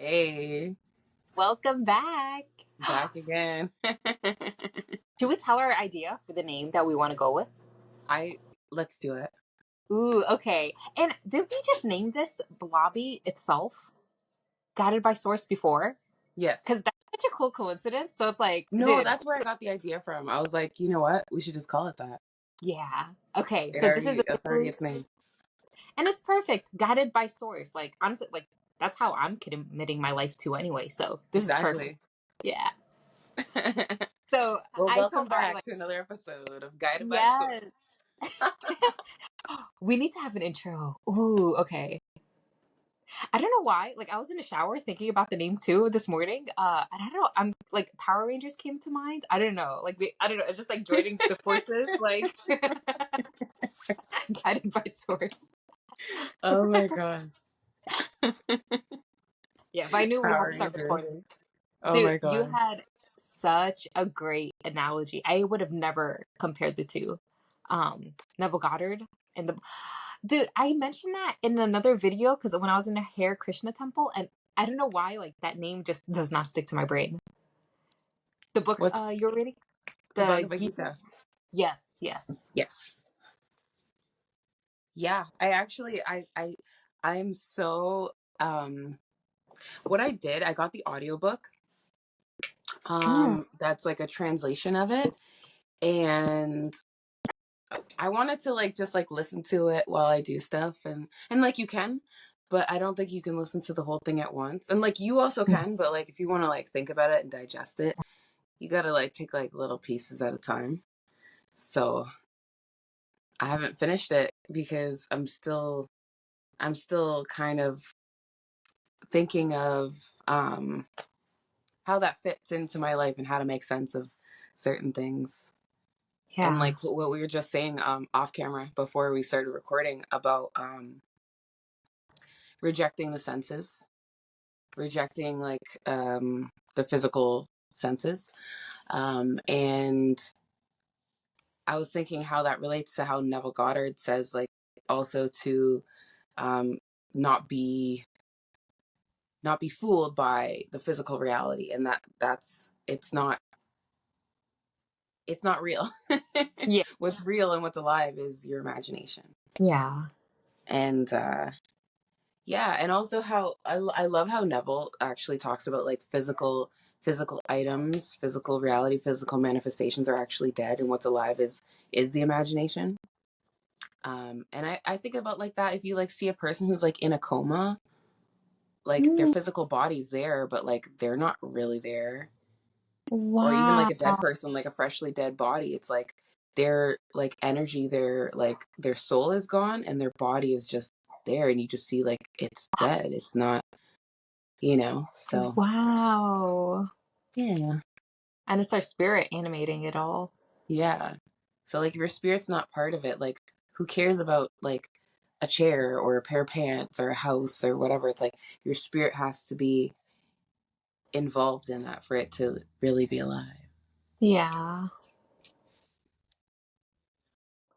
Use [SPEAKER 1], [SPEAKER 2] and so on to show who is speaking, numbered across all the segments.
[SPEAKER 1] Hey,
[SPEAKER 2] Welcome back.
[SPEAKER 1] back again.
[SPEAKER 2] Should we tell our idea for the name that we want to go with?
[SPEAKER 1] I Let's do it.
[SPEAKER 2] Ooh, okay. And did we just name this Blobby itself, guided by source before?
[SPEAKER 1] Yes.
[SPEAKER 2] Because that's such a cool coincidence. So it's like,
[SPEAKER 1] No,
[SPEAKER 2] dude,
[SPEAKER 1] that's where I got the idea from. I was like, you know what? We should just call it that.
[SPEAKER 2] yeah. Okay, so this is
[SPEAKER 1] It's already
[SPEAKER 2] officially,
[SPEAKER 1] its name.
[SPEAKER 2] and it's perfect, guided by source. Like, honestly, like, that's how I'm committing my life to anyway. So this is perfect.
[SPEAKER 1] Exactly.
[SPEAKER 2] Yeah. So
[SPEAKER 1] Well,
[SPEAKER 2] I
[SPEAKER 1] welcome
[SPEAKER 2] told Ari,
[SPEAKER 1] back
[SPEAKER 2] like,
[SPEAKER 1] to another episode of Guided by
[SPEAKER 2] yes,
[SPEAKER 1] Source.
[SPEAKER 2] we need to have an intro. Ooh, okay. I don't know why. Like I was in the shower thinking about the name too this morning. And I don't know. I'm like Power Rangers came to mind. I don't know. I don't know. It's just like joining the forces, like guided by source.
[SPEAKER 1] Oh my gosh.
[SPEAKER 2] Yeah, but I knew we had
[SPEAKER 1] Power
[SPEAKER 2] to start
[SPEAKER 1] Rangers.
[SPEAKER 2] recording.
[SPEAKER 1] Oh
[SPEAKER 2] Dude,
[SPEAKER 1] my
[SPEAKER 2] you
[SPEAKER 1] god.
[SPEAKER 2] had such a great analogy. I would have never compared the two. Neville Goddard and the dude. I mentioned that in another video because when I was in the Hare Krishna temple, and I don't know why, like that name just does not stick to my brain. The book
[SPEAKER 1] What's
[SPEAKER 2] you're reading?
[SPEAKER 1] the
[SPEAKER 2] The
[SPEAKER 1] Bhagavad
[SPEAKER 2] Gita?
[SPEAKER 1] Gita?
[SPEAKER 2] Yes, yes.
[SPEAKER 1] Yes. Yeah, I'm so what I did, I got the audiobook.
[SPEAKER 2] Mm.
[SPEAKER 1] That's like a translation of it. And I wanted to like just like listen to it while I do stuff and like you can, but I don't think you can listen to the whole thing at once. And like you also can, but like if you want to like think about it and digest it, you got to like take like little pieces at a time. So, I haven't finished it because I'm still kind of thinking of how that fits into my life and how to make sense of certain things. And
[SPEAKER 2] Yeah.
[SPEAKER 1] like what we were just saying off camera before we started recording about rejecting the senses, rejecting like the physical senses. And I was thinking how that relates to how Neville Goddard says like also to um, not be fooled by the physical reality, and it's not real.
[SPEAKER 2] Yeah.
[SPEAKER 1] What's real and what's alive is your imagination.
[SPEAKER 2] Yeah.
[SPEAKER 1] And yeah, and also how I love how Neville actually talks about like physical items, physical reality, physical manifestations are actually dead, and what's alive is the imagination. And I think about like that if you like see a person who's like in a coma, like their
[SPEAKER 2] Mm.
[SPEAKER 1] physical body's there, but like they're not really there. Or even
[SPEAKER 2] Wow.
[SPEAKER 1] like a dead person, like a freshly dead body, it's like their like energy, their soul is gone and their body is just there, and you just see like it's dead. It's not, so
[SPEAKER 2] Wow.
[SPEAKER 1] yeah.
[SPEAKER 2] And it's our spirit animating it all.
[SPEAKER 1] Yeah. So like if your spirit's not part of it, like who cares about like a chair or a pair of pants or a house or whatever? It's like your spirit has to be involved in that for it to really be alive.
[SPEAKER 2] Yeah.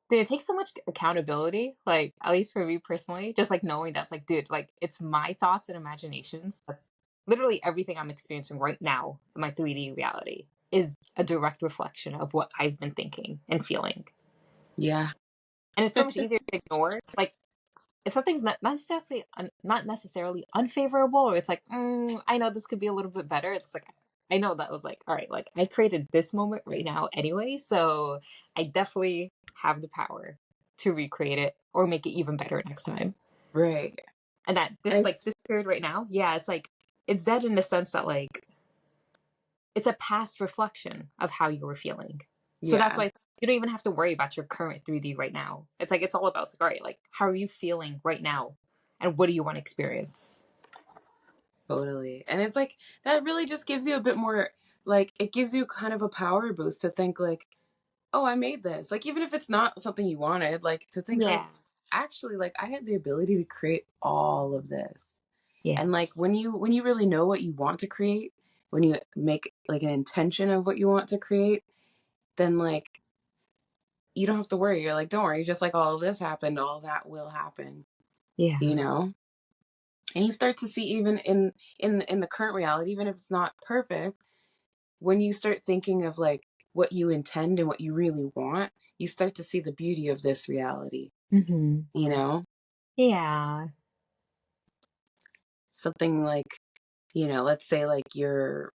[SPEAKER 2] Dude, it takes so much accountability, like at least for me personally, just like knowing that's like, dude, like it's my thoughts and imaginations. That's literally everything I'm experiencing right now in my 3D reality is a direct reflection of what I've been thinking and feeling.
[SPEAKER 1] Yeah.
[SPEAKER 2] And it's so much easier to ignore. Like if something's not necessarily unfavorable, or it's like, I know this could be a little bit better. It's like I know that was like, all right, like I created this moment right now anyway, so I definitely have the power to recreate it or make it even better next time.
[SPEAKER 1] Right.
[SPEAKER 2] And that
[SPEAKER 1] It's
[SPEAKER 2] this period right now, yeah, it's like it's dead in the sense that like it's a past reflection of how you were feeling. So that's
[SPEAKER 1] yeah.
[SPEAKER 2] why you don't even have to worry about your current 3D right now. It's like it's all about it's like, all right, like how are you feeling right now? And what do you want to experience?
[SPEAKER 1] Totally. And it's like that really just gives you a bit more, like it gives you kind of a power boost to think like, oh, I made this. Like even if it's not something you wanted, like to think like
[SPEAKER 2] Yeah.
[SPEAKER 1] actually like I had the ability to create all of this.
[SPEAKER 2] Yeah.
[SPEAKER 1] And like when you really know what you want to create, when you make like an intention of what you want to create, then like you don't have to worry. You're like, don't worry, just like all of this happened, all that will happen,
[SPEAKER 2] Yeah.
[SPEAKER 1] you know? And you start to see, even in the current reality, even if it's not perfect, when you start thinking of like what you intend and what you really want, you start to see the beauty of this reality,
[SPEAKER 2] Mm-hmm.
[SPEAKER 1] you know?
[SPEAKER 2] Yeah.
[SPEAKER 1] Something like, let's say like you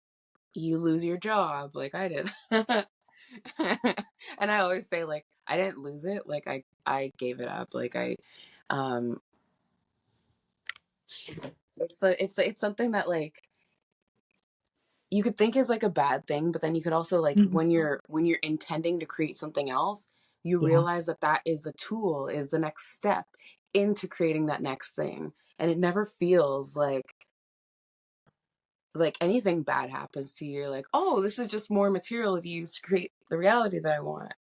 [SPEAKER 1] lose your job like I did. And I always say like I didn't lose it, like I gave it up. Like um it's something that like you could think is like a bad thing, but then you could also like
[SPEAKER 2] Mhm.
[SPEAKER 1] when you're intending to create something else, you
[SPEAKER 2] Yeah.
[SPEAKER 1] realize that that is the tool, is the next step into creating that next thing. And it never feels like anything bad happens to you. You're like, oh, this is just more material to use to create the reality that I want.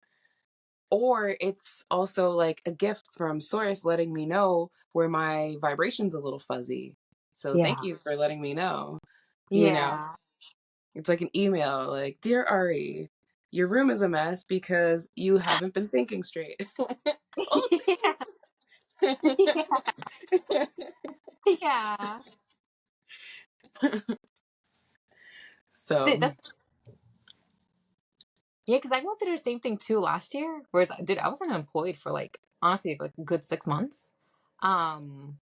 [SPEAKER 1] Or it's also like a gift from source letting me know where my vibration's a little fuzzy. So thank
[SPEAKER 2] Yeah.
[SPEAKER 1] you for letting me know. You know,
[SPEAKER 2] Yeah.
[SPEAKER 1] it's like an email like, Dear Ari, your room is a mess because you haven't been thinking straight. Oh,
[SPEAKER 2] Yeah.
[SPEAKER 1] thanks.
[SPEAKER 2] Yeah. Dude,
[SPEAKER 1] So,
[SPEAKER 2] that's yeah, because I went through the same thing too last year. Whereas, dude, I was unemployed for like honestly like a good 6 months. Um,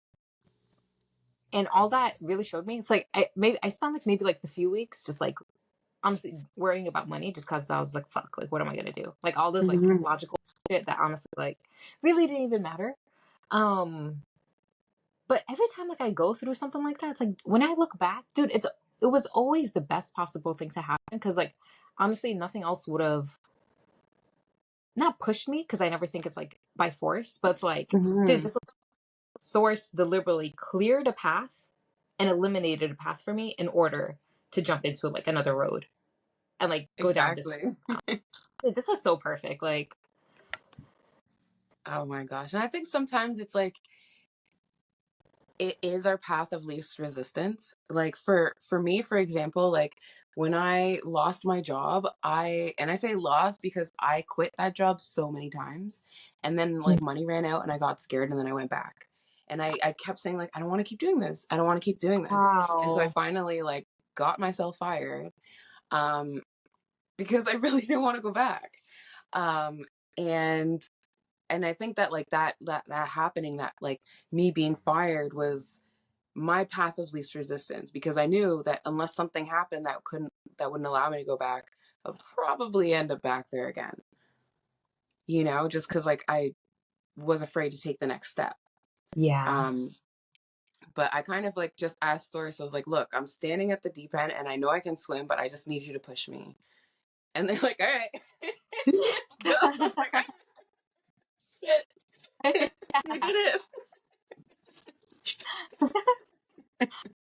[SPEAKER 2] and all that really showed me it's like I spent like maybe like a few weeks just like honestly worrying about money just because I was like, fuck, like what am I gonna do? Like all this like
[SPEAKER 1] mhm,
[SPEAKER 2] logical shit that honestly like really didn't even matter. Um, but every time like I go through something like that, it's like when I look back, dude, it was always the best possible thing to happen because like honestly nothing else would have not pushed me because I never think it's like by force, but it's like, dude,
[SPEAKER 1] mhm.
[SPEAKER 2] this source deliberately cleared a path and eliminated a path for me in order to jump into like another road and like go down this
[SPEAKER 1] Exactly.
[SPEAKER 2] path. Like, this was so perfect. Like,
[SPEAKER 1] Oh my gosh. And I think sometimes it's like it is our path of least resistance. Like for me, for example, like when I lost my job, I say lost because I quit that job so many times, and then like money ran out and I got scared and then I went back. And I kept saying like I don't want to keep doing this. I don't want to keep doing this. And so I
[SPEAKER 2] wow.
[SPEAKER 1] finally like got myself fired um because I really didn't want to go back. Um and and I think that like that happening, that like me being fired was my path of least resistance, because I knew that unless something happened that wouldn't allow me to go back, I'd probably end up back there again. Just because like I was afraid to take the next step.
[SPEAKER 2] Yeah.
[SPEAKER 1] Um, but I kind of like just asked Doris, I was like, look, I'm standing at the deep end and I know I can swim, but I just need you to push me. And they're like, all right. Go. I was like, shit. You did it.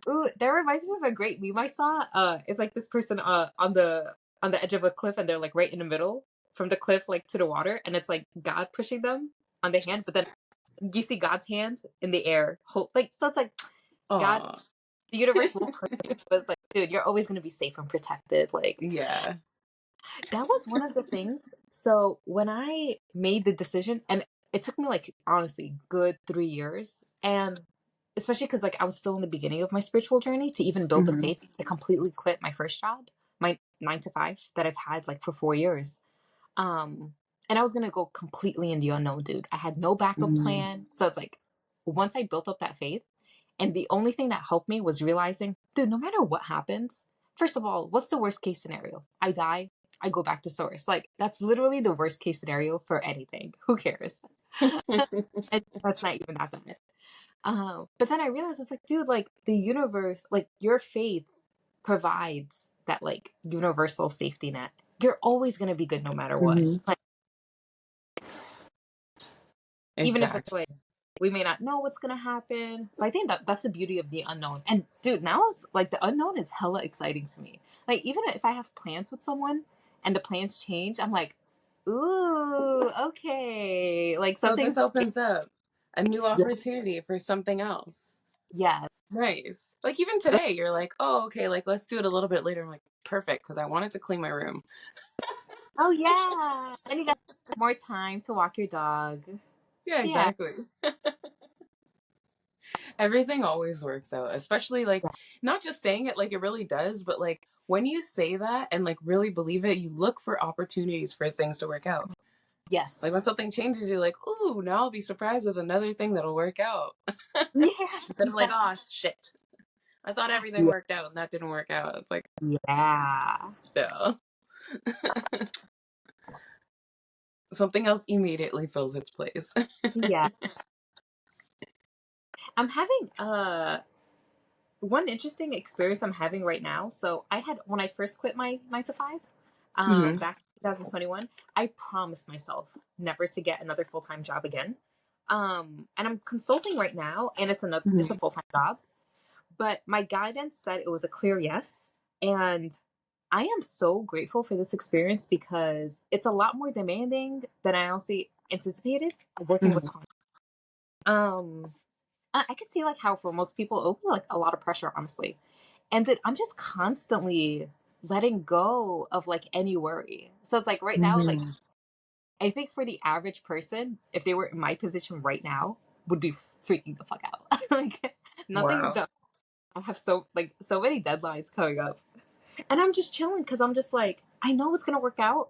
[SPEAKER 2] Ooh, that reminds me of a great meme I saw. It's like this person on the edge of a cliff and they're like right in the middle from the cliff like to the water and it's like God pushing them on the hand, but then you see God's hand in the air. Like so it's like God,
[SPEAKER 1] Aw.
[SPEAKER 2] the universe will push you. But it's like, dude, you're always gonna be safe and protected. Like
[SPEAKER 1] Yeah.
[SPEAKER 2] that was one of the things. So when I made the decision, and it took me like honestly good 3 years, and especially because like I was still in the beginning of my spiritual journey to even build the
[SPEAKER 1] Hmm.
[SPEAKER 2] faith to completely quit my first job, my 9 to 5 that I've had like for 4 years. Um, and I was gonna go completely in the unknown, dude. I had no backup
[SPEAKER 1] Hmm.
[SPEAKER 2] plan, so it's like once I built up that faith, and the only thing that helped me was realizing, dude, no matter what happens, first of all, what's the worst case scenario? I die, I go back to source. Like, that's literally the worst case scenario for anything. Who cares? And that's not even that bad. But then I realized it's like, dude, like the universe, like your faith provides that like universal safety net. You're always gonna be good no matter what.
[SPEAKER 1] Hmm.
[SPEAKER 2] Like, even if it's
[SPEAKER 1] Exactly.
[SPEAKER 2] like we may not know what's gonna happen. But I think that that's the beauty of the unknown. And dude, now it's like the unknown is hella exciting to me. Like even if I have plans with someone and the plans change, I'm like, ooh, okay. Like
[SPEAKER 1] So this
[SPEAKER 2] something's
[SPEAKER 1] opens up a new
[SPEAKER 2] yeah,
[SPEAKER 1] opportunity for something else.
[SPEAKER 2] yeah.
[SPEAKER 1] Nice. Like even today, you're like, oh, okay, like let's do it a little bit later. I'm like, perfect, because I wanted to clean my room.
[SPEAKER 2] Oh yeah. And you got more time to walk your dog.
[SPEAKER 1] Yeah,
[SPEAKER 2] Yeah.
[SPEAKER 1] exactly. Everything always works out, especially like not just saying it like it really does, but like when you say that and like really believe it, you look for opportunities for things to work out. Like when
[SPEAKER 2] Yes.
[SPEAKER 1] something changes, you're like, ooh, now I'll be surprised with another thing that'll work out.
[SPEAKER 2] Yeah.
[SPEAKER 1] Instead of like, oh shit, I thought everything
[SPEAKER 2] Yeah.
[SPEAKER 1] worked out and that didn't work out. It's like,
[SPEAKER 2] Yeah.
[SPEAKER 1] no. Something else immediately fills its place.
[SPEAKER 2] Yeah. I'm having one interesting experience I'm having right now. So I had when I first quit my 9 to 5,
[SPEAKER 1] Hmm.
[SPEAKER 2] back in 2021, I promised myself never to get another full time job again. And I'm consulting right now, and
[SPEAKER 1] Hmm.
[SPEAKER 2] it's a full time job. But my guidance said it was a clear yes, and I am so grateful for this experience because it's a lot more demanding than I honestly anticipated working with
[SPEAKER 1] Hmm.
[SPEAKER 2] clients. Um, I can see like how for most people it will be like a lot of pressure, honestly. And that I'm just constantly letting go of like any worry. So it's like right now, like
[SPEAKER 1] Hmm.
[SPEAKER 2] I think for the average person, if they were in my position right now, would be freaking the fuck out. Like nothing's
[SPEAKER 1] Wow.
[SPEAKER 2] done. I have so many deadlines coming up. And I'm just chilling because I'm just like, I know it's gonna work out.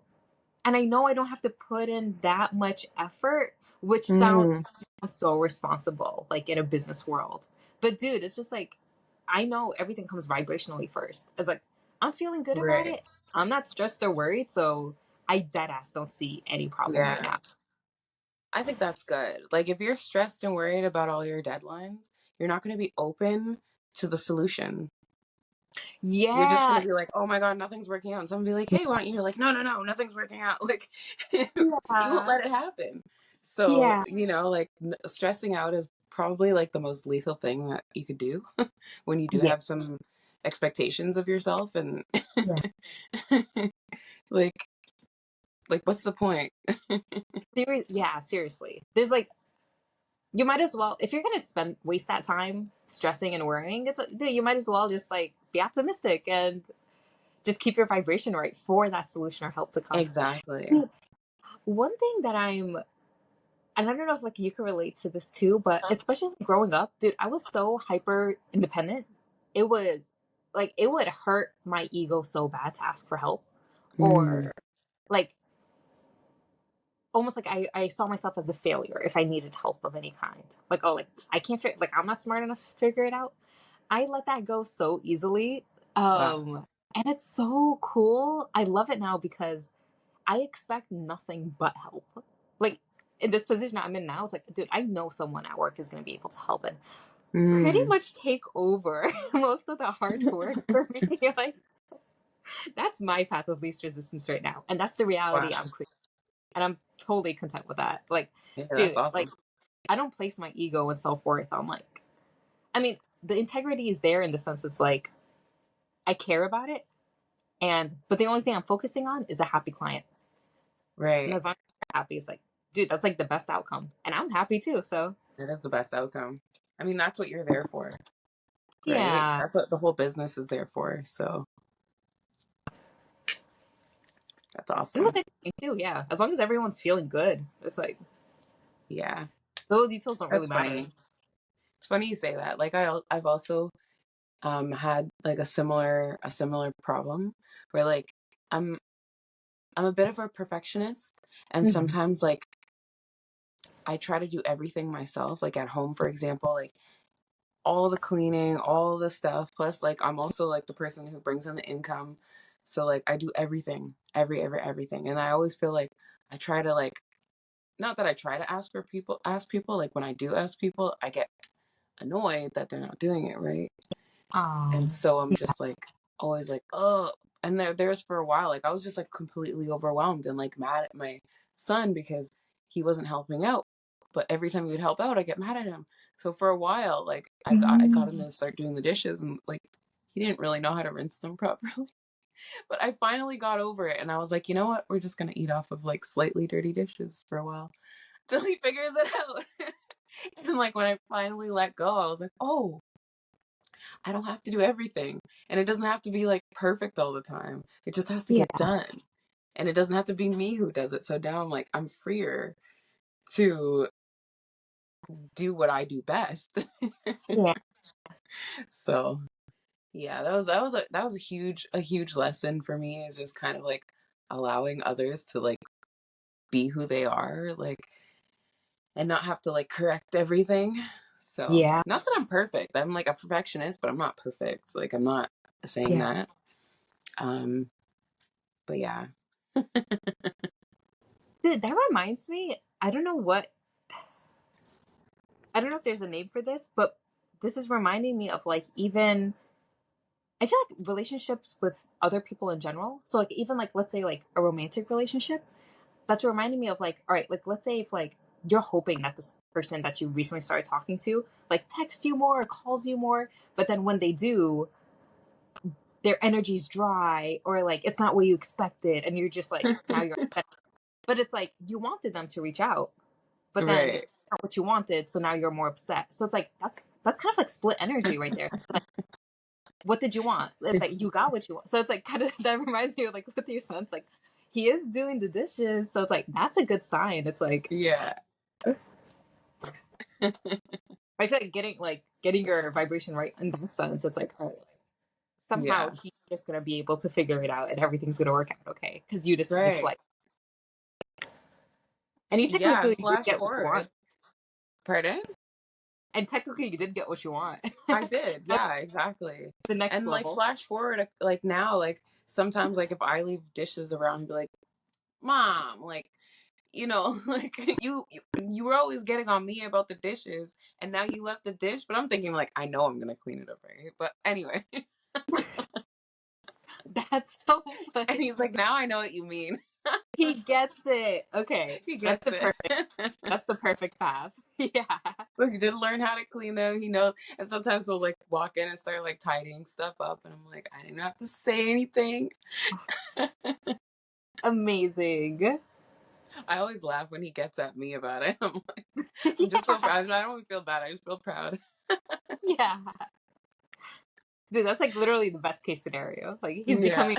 [SPEAKER 2] And I know I don't have to put in that much effort, which sounds
[SPEAKER 1] Mm.
[SPEAKER 2] so responsible, like in a business world. But dude, it's just like I know everything comes vibrationally first. It's like I'm feeling good about
[SPEAKER 1] Right.
[SPEAKER 2] it. I'm not stressed or worried, so I dead ass don't see any problem right
[SPEAKER 1] Yeah.
[SPEAKER 2] now.
[SPEAKER 1] I think that's good. Like if you're stressed and worried about all your deadlines, you're not going to be open to the solution. You're just
[SPEAKER 2] Yeah,
[SPEAKER 1] going to be like, "Oh my god, nothing's working out." And someone be like, "Hey, why don't you?" You're like, "No, no, no, nothing's working out." Like you won't
[SPEAKER 2] yeah,
[SPEAKER 1] let it happen. So,
[SPEAKER 2] yeah,
[SPEAKER 1] like stressing out is probably like the most lethal thing that you could do when you do
[SPEAKER 2] yeah,
[SPEAKER 1] have some expectations of yourself and
[SPEAKER 2] yeah.
[SPEAKER 1] like what's the point?
[SPEAKER 2] Yeah, seriously. There's like you might as well if you're gonna spend waste that time stressing and worrying. It's like, dude, you might as well just like be optimistic and just keep your vibration right for that solution or help to come.
[SPEAKER 1] Exactly.
[SPEAKER 2] One thing that and I don't know if like you can relate to this too, but especially growing up, dude, I was so hyper independent. It was like it would hurt my ego so bad to ask for help,
[SPEAKER 1] Mm.
[SPEAKER 2] or like almost like I saw myself as a failure if I needed help of any kind. Like, oh, like I can't like I'm not smart enough to figure it out. I let that go so easily.
[SPEAKER 1] Wow.
[SPEAKER 2] And it's so cool. I love it now because I expect nothing but help. Like in this position I'm in now, it's like, dude, I know someone at work is going to be able to help and pretty
[SPEAKER 1] Mm.
[SPEAKER 2] much take over most of the hard work for me. Like that's my path of least resistance right now, and that's the
[SPEAKER 1] Wow.
[SPEAKER 2] reality I'm creating, and I'm totally content with that. Like,
[SPEAKER 1] Yeah, that's
[SPEAKER 2] dude, like
[SPEAKER 1] awesome.
[SPEAKER 2] I don't place my ego and self worth on like, I mean, the integrity is there in the sense it's like I care about it, and but the only thing I'm focusing on is a happy client. And
[SPEAKER 1] Right.
[SPEAKER 2] as long as they're happy, it's like, dude, that's like the best outcome. And I'm happy too. So
[SPEAKER 1] That is the best outcome. I mean, that's what you're there for, right?
[SPEAKER 2] yeah.
[SPEAKER 1] That's what the whole business is there for. So that's
[SPEAKER 2] And with
[SPEAKER 1] awesome.
[SPEAKER 2] anything too, yeah. As long as everyone's feeling good, it's like
[SPEAKER 1] Yeah.
[SPEAKER 2] those details don't really
[SPEAKER 1] That's
[SPEAKER 2] matter.
[SPEAKER 1] funny. It's funny you say that. Like I've also had like a similar problem where like I'm I'm a bit of a perfectionist and
[SPEAKER 2] Mhm.
[SPEAKER 1] sometimes like I try to do everything myself, like at home, for example, like all the cleaning, all the stuff. Plus, like, I'm also like the person who brings in the income. So, like, I do everything, everything. And I always feel like I try to, like, not that I try to ask people, like, when I do ask people, I get annoyed that they're not doing it right. And
[SPEAKER 2] Um,
[SPEAKER 1] so I'm just like, always like, oh, and there's for a while, like, I was just like completely overwhelmed and like mad at my son because he wasn't helping out. But every time he would help out, I get mad at him. So for a while, like I got him
[SPEAKER 2] mm,
[SPEAKER 1] to start doing the dishes, and like he didn't really know how to rinse them properly. But I finally got over it, and I was like, you know what? We're just gonna eat off of like slightly dirty dishes for a while till he figures it out. And like when I finally let go, I was like, oh, I don't have to do everything, and it doesn't have to be like perfect all the time. It just has to
[SPEAKER 2] yeah,
[SPEAKER 1] get done, and it doesn't have to be me who does it. So now I'm like, I'm freer to do what I do best.
[SPEAKER 2] Yeah.
[SPEAKER 1] So yeah, that was a huge lesson for me, is just kind of like allowing others to like be who they are, like, and not have to like correct everything. So
[SPEAKER 2] Yeah.
[SPEAKER 1] not that I'm perfect. I'm like a perfectionist, but I'm not perfect. Like, I'm not saying
[SPEAKER 2] Yeah.
[SPEAKER 1] that. Um, but yeah.
[SPEAKER 2] Dude, that reminds me, I don't know if there's a name for this, but this is reminding me of like even I feel like relationships with other people in general. So like even like let's say like a romantic relationship, that's reminding me of like, all right, like let's say if like you're hoping that this person that you recently started talking to like texts you more or calls you more, but then when they do, their energy's dry or like it's not what you expected and you're just like now you're upset. But it's like you wanted them to reach out, but then
[SPEAKER 1] Right.
[SPEAKER 2] not what you wanted, so now you're more upset. So it's like that's kind of like split energy right there. Like, what did you want? It's like you got what you want. So it's like kind of that reminds me of like with your son. It's like he is doing the dishes, so it's like that's a good sign. It's like
[SPEAKER 1] Yeah.
[SPEAKER 2] I feel like getting your vibration right in that sense. It's like all right, somehow
[SPEAKER 1] Yeah.
[SPEAKER 2] he's just gonna be able to figure it out and everything's gonna work out okay because you decided to
[SPEAKER 1] Right.
[SPEAKER 2] like, and you
[SPEAKER 1] Yeah,
[SPEAKER 2] technically
[SPEAKER 1] and
[SPEAKER 2] did
[SPEAKER 1] flash
[SPEAKER 2] get what you want,
[SPEAKER 1] forward. Pardon?
[SPEAKER 2] and technically you did get what you want.
[SPEAKER 1] I did.
[SPEAKER 2] That's
[SPEAKER 1] Yeah, exactly.
[SPEAKER 2] the next
[SPEAKER 1] And like
[SPEAKER 2] level.
[SPEAKER 1] flash forward, like now, like sometimes, like if I leave dishes around, he'd be like, "Mom, like, like you were always getting on me about the dishes, and now you left the dish." But I'm thinking, like, I know I'm gonna clean it up, right? But anyway,
[SPEAKER 2] That's so
[SPEAKER 1] and
[SPEAKER 2] funny.
[SPEAKER 1] he's like, "Now I know what you mean."
[SPEAKER 2] He gets it. Okay,
[SPEAKER 1] He
[SPEAKER 2] that's
[SPEAKER 1] gets
[SPEAKER 2] the
[SPEAKER 1] it.
[SPEAKER 2] perfect. That's the perfect path. Yeah.
[SPEAKER 1] So he did learn how to clean them. He knows, and sometimes we'll like walk in and start like tidying stuff up, and I'm like, I didn't have to say anything.
[SPEAKER 2] Amazing.
[SPEAKER 1] I always laugh when he gets at me about it. I'm like, I'm just so
[SPEAKER 2] Yeah.
[SPEAKER 1] proud. I don't even feel bad. I just feel proud.
[SPEAKER 2] Yeah. Dude, that's like literally the best case scenario. Like he's
[SPEAKER 1] Yeah.
[SPEAKER 2] becoming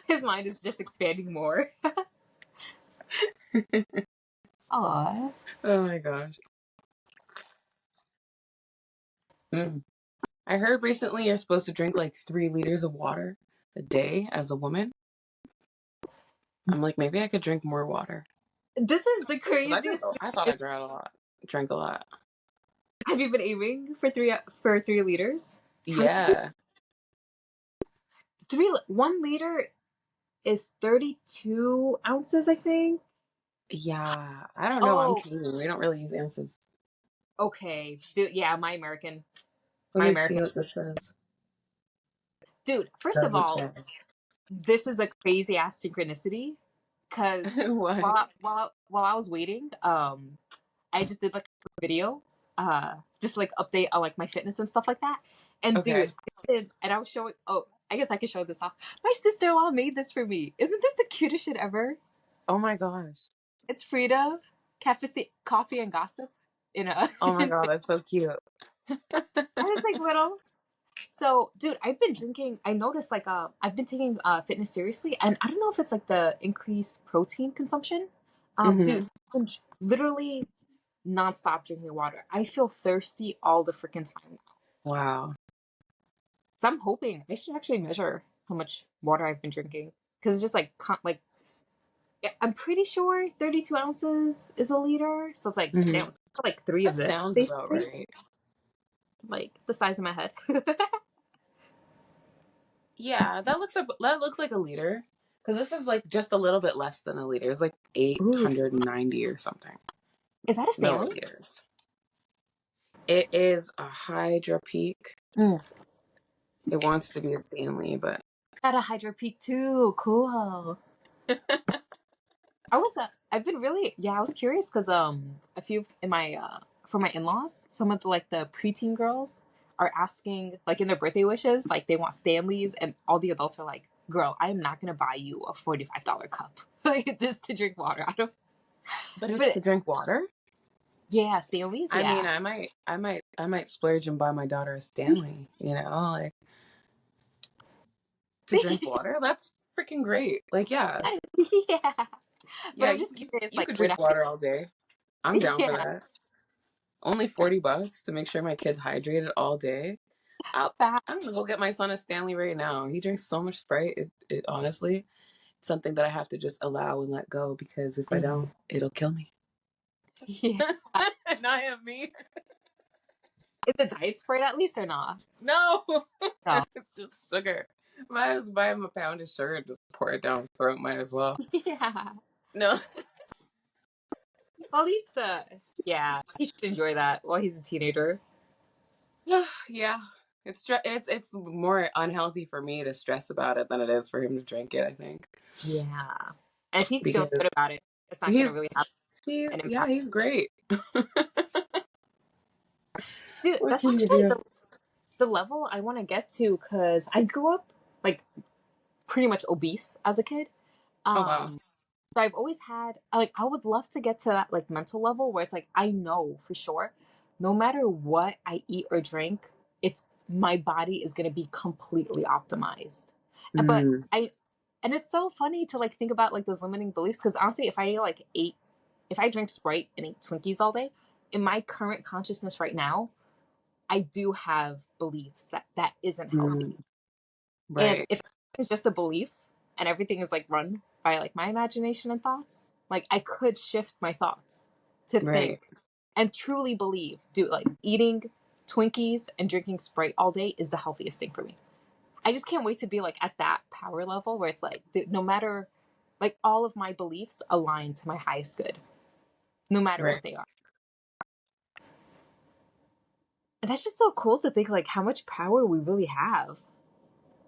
[SPEAKER 2] his mind is just expanding more. Aw.
[SPEAKER 1] Oh my gosh. Mm. I heard recently you're supposed to drink like 3 liters of water a day as a woman. I'm like, maybe I could drink more water.
[SPEAKER 2] This is the
[SPEAKER 1] 'Cause
[SPEAKER 2] craziest.
[SPEAKER 1] I thought I drank a lot. Drank a lot.
[SPEAKER 2] Have you been aiming for 3 liters? How much is it?
[SPEAKER 1] Yeah.
[SPEAKER 2] 1 liter is 32 ounces, I think.
[SPEAKER 1] Yeah. I don't know. I'm
[SPEAKER 2] Oh,
[SPEAKER 1] Canadian. We don't really use ounces.
[SPEAKER 2] okay. Dude, yeah,
[SPEAKER 1] Let
[SPEAKER 2] my
[SPEAKER 1] me see
[SPEAKER 2] American.
[SPEAKER 1] what this says.
[SPEAKER 2] Dude, first of
[SPEAKER 1] Does it
[SPEAKER 2] all,
[SPEAKER 1] say?
[SPEAKER 2] this is a crazy ass synchronicity because
[SPEAKER 1] What?
[SPEAKER 2] while I was waiting, I just did like a video, just like update on like my fitness and stuff like that. And dude,
[SPEAKER 1] Okay.
[SPEAKER 2] and I was showing. Oh, I guess I could show this off. My sister-in-law made this for me. Isn't this the cutest shit ever?
[SPEAKER 1] Oh my gosh.
[SPEAKER 2] It's Frida, coffee and gossip in a.
[SPEAKER 1] Oh my god, that's so cute.
[SPEAKER 2] And it's like little. So, dude, I've been drinking. I noticed like I've been taking fitness seriously, and I don't know if it's like the increased protein consumption.
[SPEAKER 1] Hmm.
[SPEAKER 2] Dude, I'm literally nonstop drinking water. I feel thirsty all the freaking time now.
[SPEAKER 1] Wow.
[SPEAKER 2] So I'm hoping I should actually measure how much water I've been drinking because it's just like yeah, I'm pretty sure 32 ounces is a liter. So it's like
[SPEAKER 1] Hmm.
[SPEAKER 2] damn, it's like three of
[SPEAKER 1] That
[SPEAKER 2] this
[SPEAKER 1] sounds about
[SPEAKER 2] basically,
[SPEAKER 1] right.
[SPEAKER 2] like the size of my head.
[SPEAKER 1] Yeah, that looks like a liter. Because this is like just a little bit less than a liter. It's like
[SPEAKER 2] Ooh,
[SPEAKER 1] 890 or something
[SPEAKER 2] is that a Stanley?
[SPEAKER 1] milliliters. It is a Hydra Peak.
[SPEAKER 2] Mm.
[SPEAKER 1] It wants to be a Stanley, but
[SPEAKER 2] Got a Hydro Peak too. Cool. I've been really I was curious because a few in my for my in-laws, some of the like the preteen girls are asking like in their birthday wishes, like they want Stanleys and all the adults are like, girl, I am not gonna buy you a $45 cup. Like just to drink water out of
[SPEAKER 1] but it's to
[SPEAKER 2] but
[SPEAKER 1] drink water.
[SPEAKER 2] yeah, Stanleys,
[SPEAKER 1] I mean,
[SPEAKER 2] yeah.
[SPEAKER 1] I might splurge and buy my daughter a Stanley, like to drink water. That's freaking great. Like, yeah.
[SPEAKER 2] Yeah. But
[SPEAKER 1] Yeah,
[SPEAKER 2] I'm just curious,
[SPEAKER 1] you
[SPEAKER 2] like
[SPEAKER 1] could
[SPEAKER 2] would
[SPEAKER 1] drink
[SPEAKER 2] I
[SPEAKER 1] water all day. I'm down for
[SPEAKER 2] yeah.
[SPEAKER 1] that. Only $40 to make sure my kid's hydrated all day.
[SPEAKER 2] That,
[SPEAKER 1] I'm gonna go get my son a Stanley right now. He drinks so much Sprite. It honestly, it's something that I have to just allow and let go, because if I don't, it'll kill me.
[SPEAKER 2] yeah.
[SPEAKER 1] Not him, me.
[SPEAKER 2] Is it diet Sprite at least or not?
[SPEAKER 1] No,
[SPEAKER 2] No.
[SPEAKER 1] it's just sugar. Might as well buy him a pound of sugar and just pour it down his throat. Might as well.
[SPEAKER 2] Yeah.
[SPEAKER 1] No.
[SPEAKER 2] Well, at least yeah, he should enjoy that while he's a teenager.
[SPEAKER 1] Yeah, it's more unhealthy for me to stress about it than it is for him to drink it, I think.
[SPEAKER 2] Yeah. And if he's feeling
[SPEAKER 1] Because
[SPEAKER 2] good about it, it's not going to
[SPEAKER 1] he's
[SPEAKER 2] really have an
[SPEAKER 1] yeah,
[SPEAKER 2] impact.
[SPEAKER 1] he's great.
[SPEAKER 2] Dude,
[SPEAKER 1] What
[SPEAKER 2] that's
[SPEAKER 1] can you
[SPEAKER 2] actually
[SPEAKER 1] do?
[SPEAKER 2] the level I want to get to because I grew up like pretty much obese as a kid.
[SPEAKER 1] Oh wow.
[SPEAKER 2] Um, so I've always had like I would love to get to that like mental level where it's like I know for sure, no matter what I eat or drink, it's my body is gonna be completely optimized. But
[SPEAKER 1] Mm,
[SPEAKER 2] I and it's so funny to like think about like those limiting beliefs because honestly, if I drink Sprite and ate Twinkies all day, in my current consciousness right now, I do have beliefs that isn't
[SPEAKER 1] mm,
[SPEAKER 2] healthy. And
[SPEAKER 1] right,
[SPEAKER 2] if it's just a belief and everything is like run by like my imagination and thoughts, like I could shift my thoughts to
[SPEAKER 1] right,
[SPEAKER 2] think and truly believe, dude, like eating Twinkies and drinking Sprite all day is the healthiest thing for me. I just can't wait to be like at that power level where it's like, dude, no matter like all of my beliefs align to my highest good, no matter
[SPEAKER 1] right.
[SPEAKER 2] what they are. And that's just so cool to think like how much power we really have.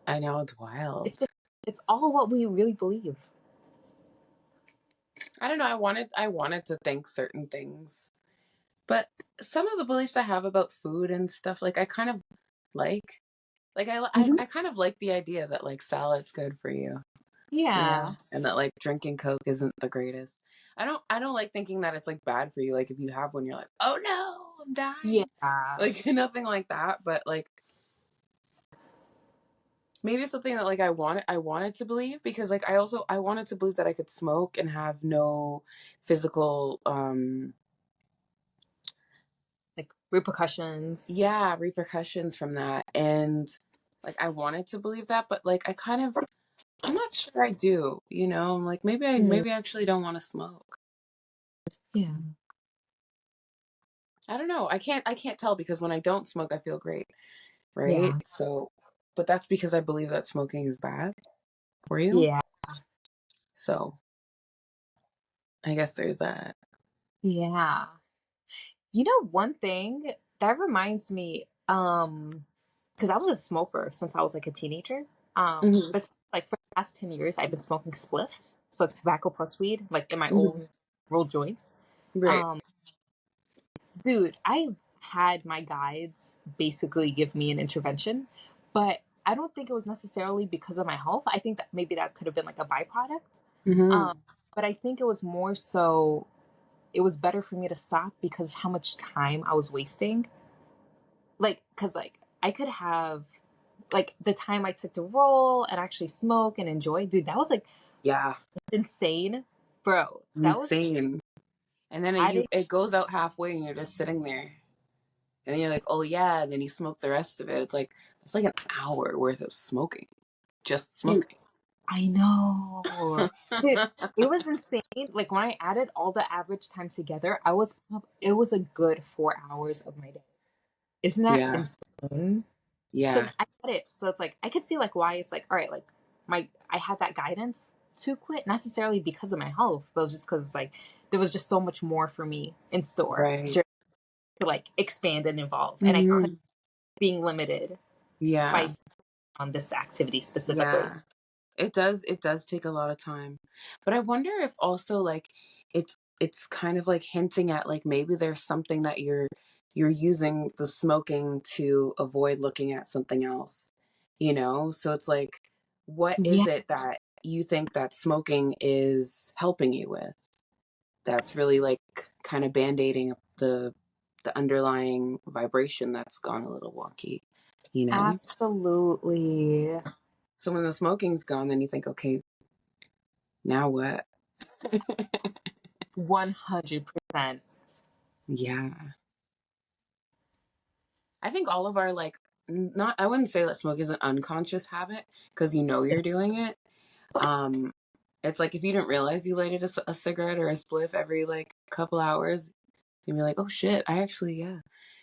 [SPEAKER 1] I know, it's wild.
[SPEAKER 2] It's just, it's all what we really believe.
[SPEAKER 1] I don't know. I wanted to think certain things, but some of the beliefs I have about food and stuff, like I kind of like,
[SPEAKER 2] Mhm.
[SPEAKER 1] I kind of like the idea that like salad's good for you,
[SPEAKER 2] Yeah.
[SPEAKER 1] and that like drinking Coke isn't the greatest. I don't like thinking that it's like bad for you. Like if you have one, you're like, oh no, I'm dying.
[SPEAKER 2] Yeah.
[SPEAKER 1] Like nothing like that. But like maybe it's something that like I wanted to believe, because like I wanted to believe that I could smoke and have no physical
[SPEAKER 2] Like repercussions.
[SPEAKER 1] yeah, repercussions from that. And like I wanted to believe that, but like I'm not sure I do, you know? I'm like
[SPEAKER 2] Mhm.
[SPEAKER 1] maybe I actually don't want to smoke.
[SPEAKER 2] Yeah.
[SPEAKER 1] I don't know. I can't tell, because when I don't smoke I feel great, right?
[SPEAKER 2] Yeah.
[SPEAKER 1] So but that's because I believe that smoking is bad for you.
[SPEAKER 2] Yeah.
[SPEAKER 1] So I guess there's that.
[SPEAKER 2] Yeah. You know, one thing that reminds me, because I was a smoker since I was like a teenager.
[SPEAKER 1] Hmm.
[SPEAKER 2] But like for the past 10 years, I've been smoking spliffs, so tobacco plus weed, like in my
[SPEAKER 1] Hmm.
[SPEAKER 2] own rolled joints.
[SPEAKER 1] Right.
[SPEAKER 2] Um, dude, I've had my guides basically give me an intervention, but I don't think it was necessarily because of my health. I think that maybe that could have been like a byproduct. Um,
[SPEAKER 1] Hmm.
[SPEAKER 2] but I think it was more so it was better for me to stop because of how much time I was wasting. Like, cause like I could have like the time I took to roll and actually smoke and enjoy, dude, that was like
[SPEAKER 1] Yeah.
[SPEAKER 2] insane, bro. That was
[SPEAKER 1] Insane. And then
[SPEAKER 2] adding,
[SPEAKER 1] it goes out halfway and you're just sitting there. And then you're like, oh yeah, and then you smoke the rest of it. It's like it's like an hour worth of smoking. Just
[SPEAKER 2] dude.
[SPEAKER 1] smoking.
[SPEAKER 2] I know, dude. It was insane. Like when I added all the average time together, it was a good 4 hours of my day. Isn't that
[SPEAKER 1] Yeah.
[SPEAKER 2] insane? So
[SPEAKER 1] Yeah.
[SPEAKER 2] I get it. So it's like I could see like why it's like all right, like I had that guidance to quit not necessarily because of my health, but it was just because like there was just so much more for me in store
[SPEAKER 1] Right.
[SPEAKER 2] to like expand and evolve, and I couldn't
[SPEAKER 1] Hmm.
[SPEAKER 2] being limited by
[SPEAKER 1] Yeah.
[SPEAKER 2] on this activity specifically.
[SPEAKER 1] Yeah. It does take a lot of time. But I wonder if also like it's kind of like hinting at like maybe there's something that you're using the smoking to avoid looking at something else. You know? So it's like, what is
[SPEAKER 2] Yeah,
[SPEAKER 1] it that you think that smoking is helping you with? That's really like kind of band-aiding the underlying vibration that's gone a little wonky, you know?
[SPEAKER 2] absolutely,
[SPEAKER 1] So when the smoking's gone, then you think, okay, now what?
[SPEAKER 2] 100%.
[SPEAKER 1] Yeah. I think all of our like not I wouldn't say that smoke is an unconscious habit because you know you're doing it. Um, it's like if you didn't realize you lighted a cigarette or a spliff every like couple hours, you'd be like, oh shit, I actually yeah.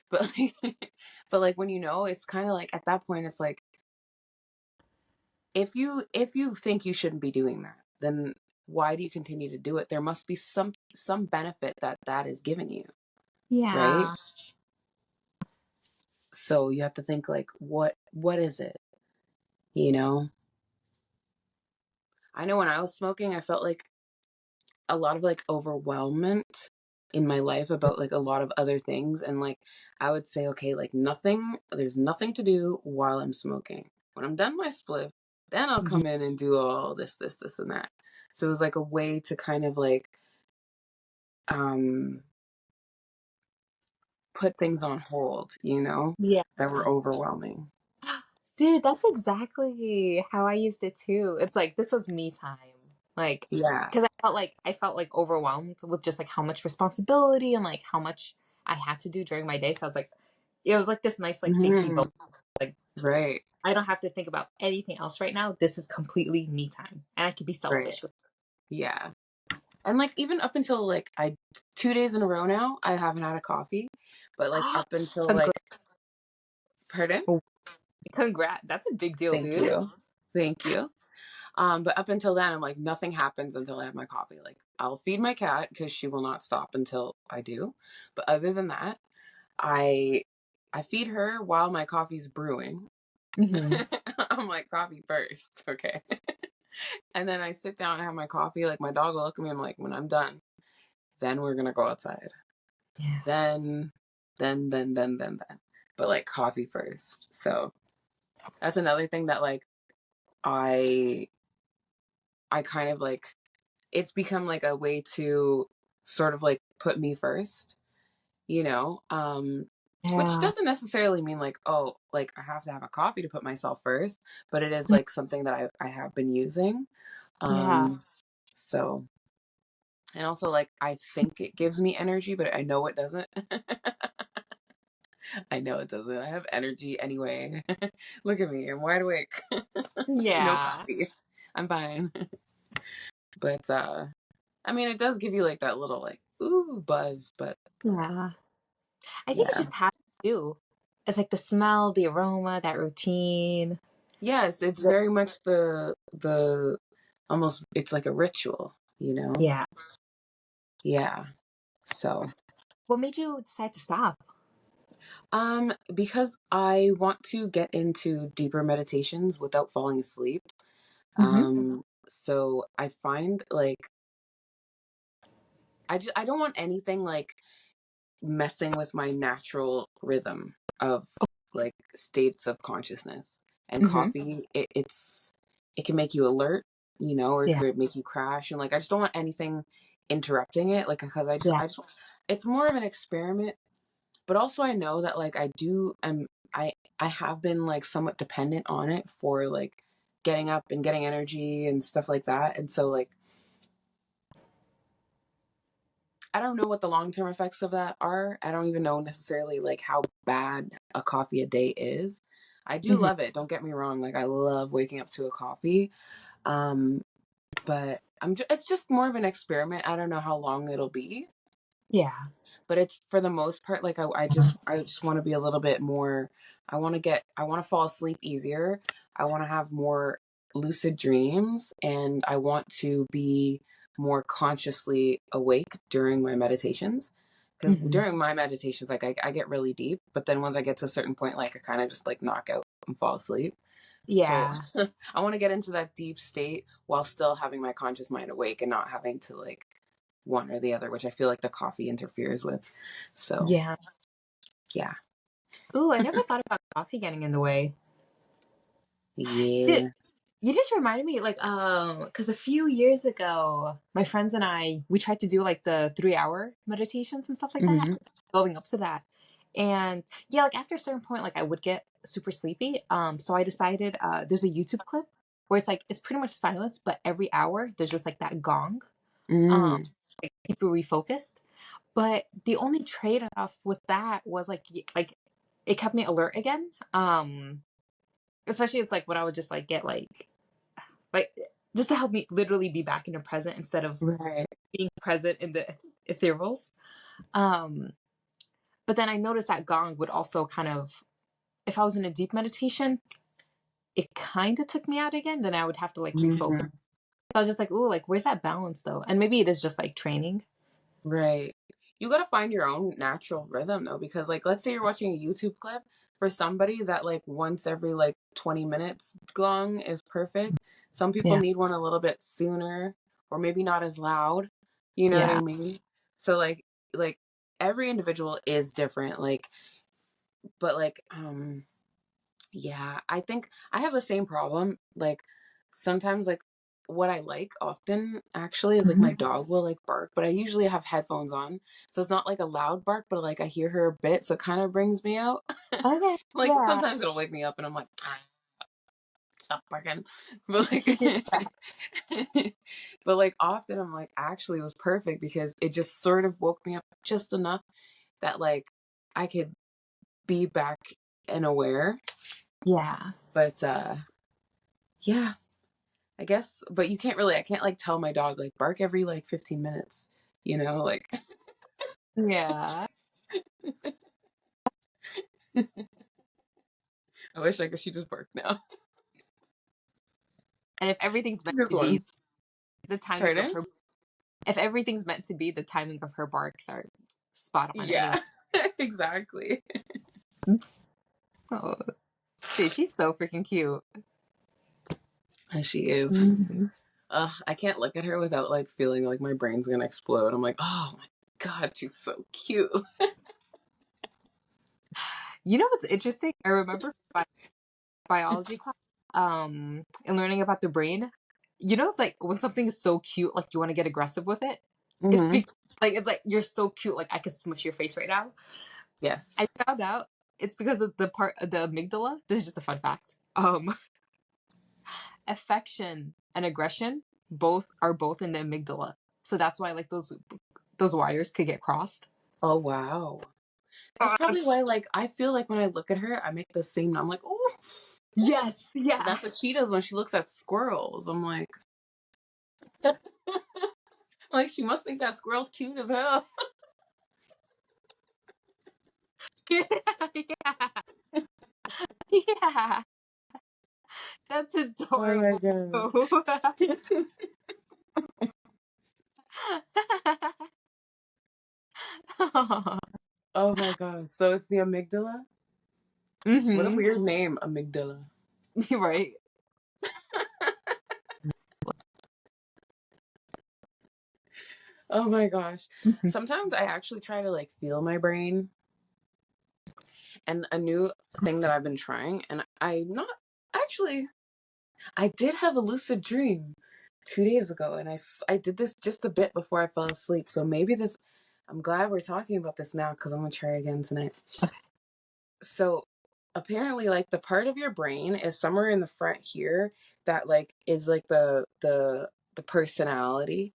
[SPEAKER 1] But like, but like when you know, it's kind of like at that point, it's like if you think you shouldn't be doing that, then why do you continue to do it? There must be some benefit that that is giving you, right?
[SPEAKER 2] Yeah.
[SPEAKER 1] So you have to think like, what is it? You know, I know when I was smoking, I felt like a lot of like overwhelmment in my life about like a lot of other things, and like I would say, okay, like nothing, there's nothing to do while I'm smoking. When I'm done my spliff, then I'll
[SPEAKER 2] Yeah.
[SPEAKER 1] come in and do all this and that. So it was like a way to kind of like um put things on hold, you know,
[SPEAKER 2] Yeah.
[SPEAKER 1] that were overwhelming.
[SPEAKER 2] Dude, that's exactly how I used it too. It's like this was me time. Like,
[SPEAKER 1] Yeah.
[SPEAKER 2] because I felt like overwhelmed with just like how much responsibility and like how much I had to do during my day. So I was like, it was like this nice like safety
[SPEAKER 1] Hmm.
[SPEAKER 2] bubble. Like
[SPEAKER 1] Right.
[SPEAKER 2] I don't have to think about anything else right now. This is completely me time, and I could be
[SPEAKER 1] Right.
[SPEAKER 2] selfish with.
[SPEAKER 1] Yeah. And like even up until like I 2 days in a row now, I haven't had a coffee. But like up until like
[SPEAKER 2] Congrats!
[SPEAKER 1] pardon?
[SPEAKER 2] Congrats! That's a big deal,
[SPEAKER 1] Thank
[SPEAKER 2] dude.
[SPEAKER 1] you. Thank you. But up until then I'm like nothing happens until I have my coffee. Like I'll feed my cat because she will not stop until I do. But other than that, I I feed her while my coffee's brewing.
[SPEAKER 2] Hmm.
[SPEAKER 1] I'm like coffee first, okay? And then I sit down and have my coffee. Like my dog will look at me. I'm like, when I'm done, then we're gonna go outside.
[SPEAKER 2] Yeah.
[SPEAKER 1] Then, then. But like coffee first. So that's another thing that like I I kind of like it's become like a way to sort of like put me first, you know? Which
[SPEAKER 2] Yeah.
[SPEAKER 1] doesn't necessarily mean like, oh, like I have to have a coffee to put myself first, but it is like something that I have been using.
[SPEAKER 2] Yeah.
[SPEAKER 1] Um, so and also like I think it gives me energy, but I know it doesn't. I know it doesn't. I have energy anyway. Look at me. I'm wide awake. No
[SPEAKER 2] Yeah.
[SPEAKER 1] coffee. I'm fine. But I mean it does give you like that little like ooh buzz, but
[SPEAKER 2] Yeah. I think it's
[SPEAKER 1] yeah.
[SPEAKER 2] just habit too. It's like the smell, the aroma, that routine.
[SPEAKER 1] Yes, it's very much the almost it's like a ritual, you know?
[SPEAKER 2] Yeah.
[SPEAKER 1] Yeah. So,
[SPEAKER 2] What made you decide to stop?
[SPEAKER 1] because I want to get into deeper meditations without falling asleep.
[SPEAKER 2] Hmm.
[SPEAKER 1] So I find like I don't want anything like messing with my natural rhythm of like states of consciousness. And
[SPEAKER 2] Hmm.
[SPEAKER 1] coffee, it can make you alert, you know, or it
[SPEAKER 2] Yeah.
[SPEAKER 1] could make you crash. And like I just don't want anything interrupting it. Like because
[SPEAKER 2] Yeah.
[SPEAKER 1] I just it's more of an experiment. But also I know that like I have been like somewhat dependent on it for like getting up and getting energy and stuff like that. And so like I don't know what the long term effects of that are. I don't even know necessarily like how bad a coffee a day is. I do
[SPEAKER 2] Hmm.
[SPEAKER 1] love it. Don't get me wrong. Like I love waking up to a coffee. Um, but it's just more of an experiment. I don't know how long it'll be,
[SPEAKER 2] Yeah.
[SPEAKER 1] but it's for the most part like I just want to be a little bit more. I want to fall asleep easier. I want to have more lucid dreams, and I want to be more consciously awake during my meditations, because
[SPEAKER 2] Hmm.
[SPEAKER 1] during my meditations like I get really deep, but then once I get to a certain point like I kind of just like knock out and fall asleep. So
[SPEAKER 2] Yeah.
[SPEAKER 1] I want to get into that deep state while still having my conscious mind awake and not having to like one or the other, which I feel like the coffee interferes with. So
[SPEAKER 2] Yeah.
[SPEAKER 1] yeah.
[SPEAKER 2] Ooh, I never thought about coffee getting in the way. Dude,
[SPEAKER 1] Yeah.
[SPEAKER 2] you just reminded me, like, because a few years ago, my friends and we tried to do like the 3 hour meditations and stuff like that,
[SPEAKER 1] Hmm.
[SPEAKER 2] building up to that. And yeah, like after a certain point, like I would get super sleepy. So I decided there's a YouTube clip where it's like it's pretty much silence, but every hour there's just like that gong, um,
[SPEAKER 1] Mm.
[SPEAKER 2] like keep you refocused. But the only trade off with that was like it kept me alert again. Especially it's like when I would just like get like just to help me literally be back in the present instead of
[SPEAKER 1] Right.
[SPEAKER 2] being present in the ethereals. Um, but then I noticed that gong would also kind of, if I was in a deep meditation, it kind of took me out again. Then I would have to like refocus.
[SPEAKER 1] Mhm.
[SPEAKER 2] I was just like, ooh, like where's that balance though? And maybe it is just like training.
[SPEAKER 1] Right. You got to find your own natural rhythm though, because like, let's say you're watching a YouTube clip for somebody that like once every like 20 minutes gong is perfect. Some people
[SPEAKER 2] Yeah.
[SPEAKER 1] need one a little bit sooner or maybe not as loud. You know what I
[SPEAKER 2] Yeah.
[SPEAKER 1] mean? So like every individual is different. Like, but like, yeah, I think I have the same problem. Like sometimes like what I like often actually is like
[SPEAKER 2] Mhm.
[SPEAKER 1] my dog will like bark, but I usually have headphones on. So it's not like a loud bark, but like I hear her a bit, so it kind of brings me out.
[SPEAKER 2] Okay.
[SPEAKER 1] Like
[SPEAKER 2] Yeah.
[SPEAKER 1] sometimes it'll wake me up and I'm like, "Ah, stop barking." But like but like often I'm like actually it was perfect because it just sort of woke me up just enough that like I could be back and aware.
[SPEAKER 2] Yeah.
[SPEAKER 1] But yeah, I guess, but you can't really, I can't like tell my dog like bark every like 15 minutes, you know, like
[SPEAKER 2] Yeah.
[SPEAKER 1] I wish I could, she just bark now.
[SPEAKER 2] And if everything's meant
[SPEAKER 1] This
[SPEAKER 2] to be,
[SPEAKER 1] one.
[SPEAKER 2] the timing of
[SPEAKER 1] Pardon?
[SPEAKER 2] her, if everything's meant to be, the timing of her barks are spot on anyway.
[SPEAKER 1] Yeah, exactly.
[SPEAKER 2] Oh, dude, she's so freaking cute.
[SPEAKER 1] And she is.
[SPEAKER 2] Mhm.
[SPEAKER 1] I can't look at her without like feeling like my brain's gonna explode. I'm like, oh my God, she's so cute.
[SPEAKER 2] You know what's interesting? I remember biology class, and learning about the brain. You know, it's like when something is so cute, like you want to get aggressive with it. It's
[SPEAKER 1] Hmm.
[SPEAKER 2] like it's like you're so cute, like I could smush your face right now.
[SPEAKER 1] Yes.
[SPEAKER 2] I found out it's because of the part of the amygdala. This is just a fun fact. Affection and aggression both in the amygdala. So that's why like those wires could get crossed.
[SPEAKER 1] Oh, wow. That's probably why, like, I feel like when I look at her, I make the same. I'm like, oh,
[SPEAKER 2] Yes, yeah.
[SPEAKER 1] that's what she does when she looks at squirrels. I'm like, like she must think that squirrel's cute as hell.
[SPEAKER 2] Yeah. Yeah. That's
[SPEAKER 1] Oh my
[SPEAKER 2] adorable.
[SPEAKER 1] God. Oh my God. So it's the amygdala? What a
[SPEAKER 2] Mm-hmm.
[SPEAKER 1] weird name, amygdala.
[SPEAKER 2] You're right.
[SPEAKER 1] Oh my gosh.
[SPEAKER 2] Mhm.
[SPEAKER 1] Sometimes I actually try to like feel my brain. And a new thing that I've been trying, and I'm not actually, I did have a lucid dream 2 days ago, and I did this just a bit before I fell asleep. So maybe this, I'm glad we're talking about this now because I'm going to try again tonight. So apparently like the part of your brain is somewhere in the front here that like is like the personality,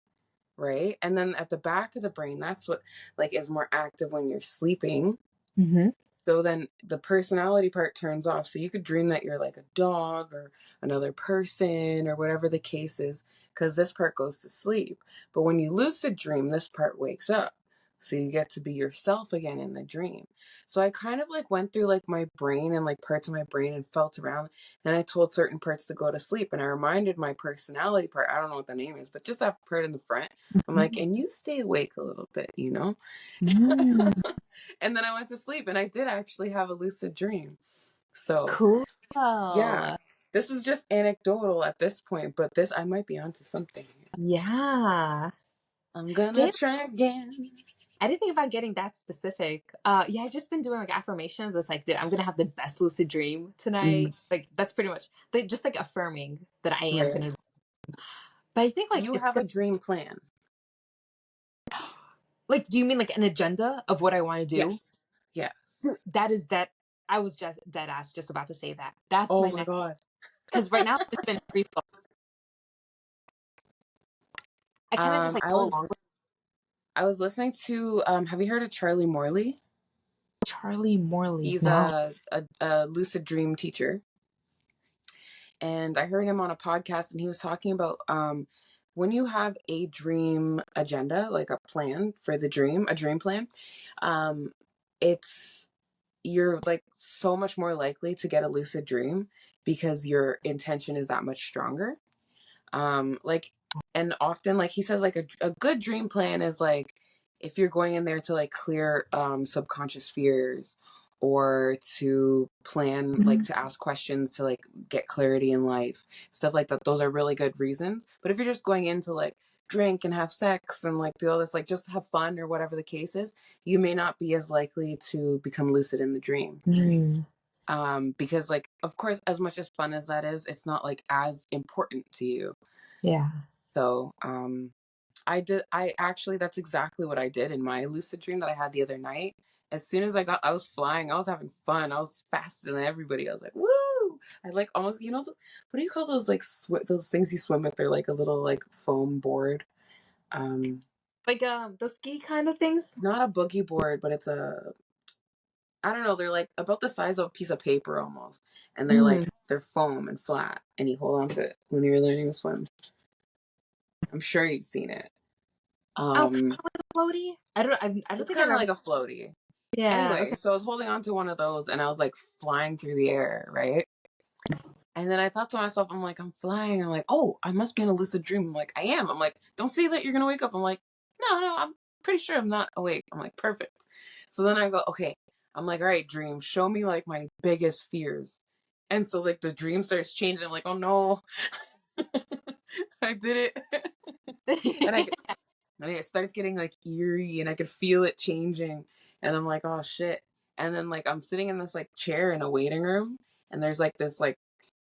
[SPEAKER 1] right? And then at the back of the brain, that's what like is more active when you're sleeping.
[SPEAKER 2] Mhm.
[SPEAKER 1] So then the personality part turns off. So you could dream that you're like a dog or another person or whatever the case is, because this part goes to sleep. But when you lucid dream, this part wakes up. So you get to be yourself again in the dream. So I kind of like went through like my brain and like parts of my brain and felt around, and I told certain parts to go to sleep. And I reminded my personality part, I don't know what the name is, but just that part in the front. I'm like, and you stay awake a little bit, you know?
[SPEAKER 2] Mm.
[SPEAKER 1] And then I went to sleep and I did actually have a lucid dream. So,
[SPEAKER 2] Cool.
[SPEAKER 1] yeah, this is just anecdotal at this point, but this, I might be onto something here.
[SPEAKER 2] Yeah.
[SPEAKER 1] I'm gonna
[SPEAKER 2] Damn,
[SPEAKER 1] try again.
[SPEAKER 2] I didn't think about getting that specific. Yeah, I've just been doing like affirmations. It's like, dude, I'm gonna have the best lucid dream
[SPEAKER 1] Mm,
[SPEAKER 2] tonight. Like that's pretty much like, just like affirming that I am
[SPEAKER 1] right.
[SPEAKER 2] gonna. But I think
[SPEAKER 1] Do
[SPEAKER 2] like
[SPEAKER 1] you
[SPEAKER 2] it's
[SPEAKER 1] have a dream plan?
[SPEAKER 2] like, do you mean like an agenda of what I want to do?
[SPEAKER 1] Yes.
[SPEAKER 2] Dude,
[SPEAKER 1] Yes.
[SPEAKER 2] that is that. I was just dead ass just about to say that. That's
[SPEAKER 1] Oh
[SPEAKER 2] my
[SPEAKER 1] my
[SPEAKER 2] next,
[SPEAKER 1] God.
[SPEAKER 2] because right now it's just been free flow. I kind of just like
[SPEAKER 1] I
[SPEAKER 2] go along
[SPEAKER 1] was listening to have you heard of Charlie Morley?
[SPEAKER 2] Charlie Morley.
[SPEAKER 1] He's
[SPEAKER 2] No.
[SPEAKER 1] a lucid dream teacher. And I heard him on a podcast, and he was talking about when you have a dream agenda, like a plan for the dream, a dream plan, um, it's you're like so much more likely to get a lucid dream because your intention is that much stronger. Like, and often, like he says, like a good dream plan is like if you're going in there to like clear subconscious fears, or to plan, like to ask questions to like get clarity in life, stuff like that. Those are really good reasons. But if you're just going in to like drink and have sex and like do all this, like just have fun or whatever the case is, you may not be as likely to become lucid in the dream.
[SPEAKER 2] Mm.
[SPEAKER 1] Because like of course, as much as fun as that is, it's not like as important to you.
[SPEAKER 2] Yeah.
[SPEAKER 1] So I actually, that's exactly what I did in my lucid dream that I had the other night. As soon as I was flying, I was having fun. I was faster than everybody. I was like, woo! I like almost, what do you call those, like those things you swim with? They're like a little like foam board.
[SPEAKER 2] Like the ski kind of things?
[SPEAKER 1] Not a boogie board, but I don't know, they're like about the size of a piece of paper almost. And they're foam and flat, and you hold on to it when you're learning to swim. I'm sure you've seen it.
[SPEAKER 2] Oh, kind of like a floaty? I don't
[SPEAKER 1] It's
[SPEAKER 2] think
[SPEAKER 1] kind
[SPEAKER 2] I've
[SPEAKER 1] of
[SPEAKER 2] ever.
[SPEAKER 1] like a floaty.
[SPEAKER 2] Yeah,
[SPEAKER 1] Anyway,
[SPEAKER 2] okay.
[SPEAKER 1] so I was holding on to one of those, and I was like flying through the air, right? And then I thought to myself, I'm like, I'm flying. I'm like, oh, I must be in a lucid dream. I'm like, I am. I'm like, don't say that you're going to wake up. I'm like, no, I'm pretty sure I'm not awake. I'm like, perfect. So then I go, okay. I'm like, all right, dream, show me like my biggest fears. And so like the dream starts changing. I'm like, oh no, I did it. and I and it starts getting like eerie, and I could feel it changing, and I'm like, oh shit. And then like I'm sitting in this like chair in a waiting room, and there's like this like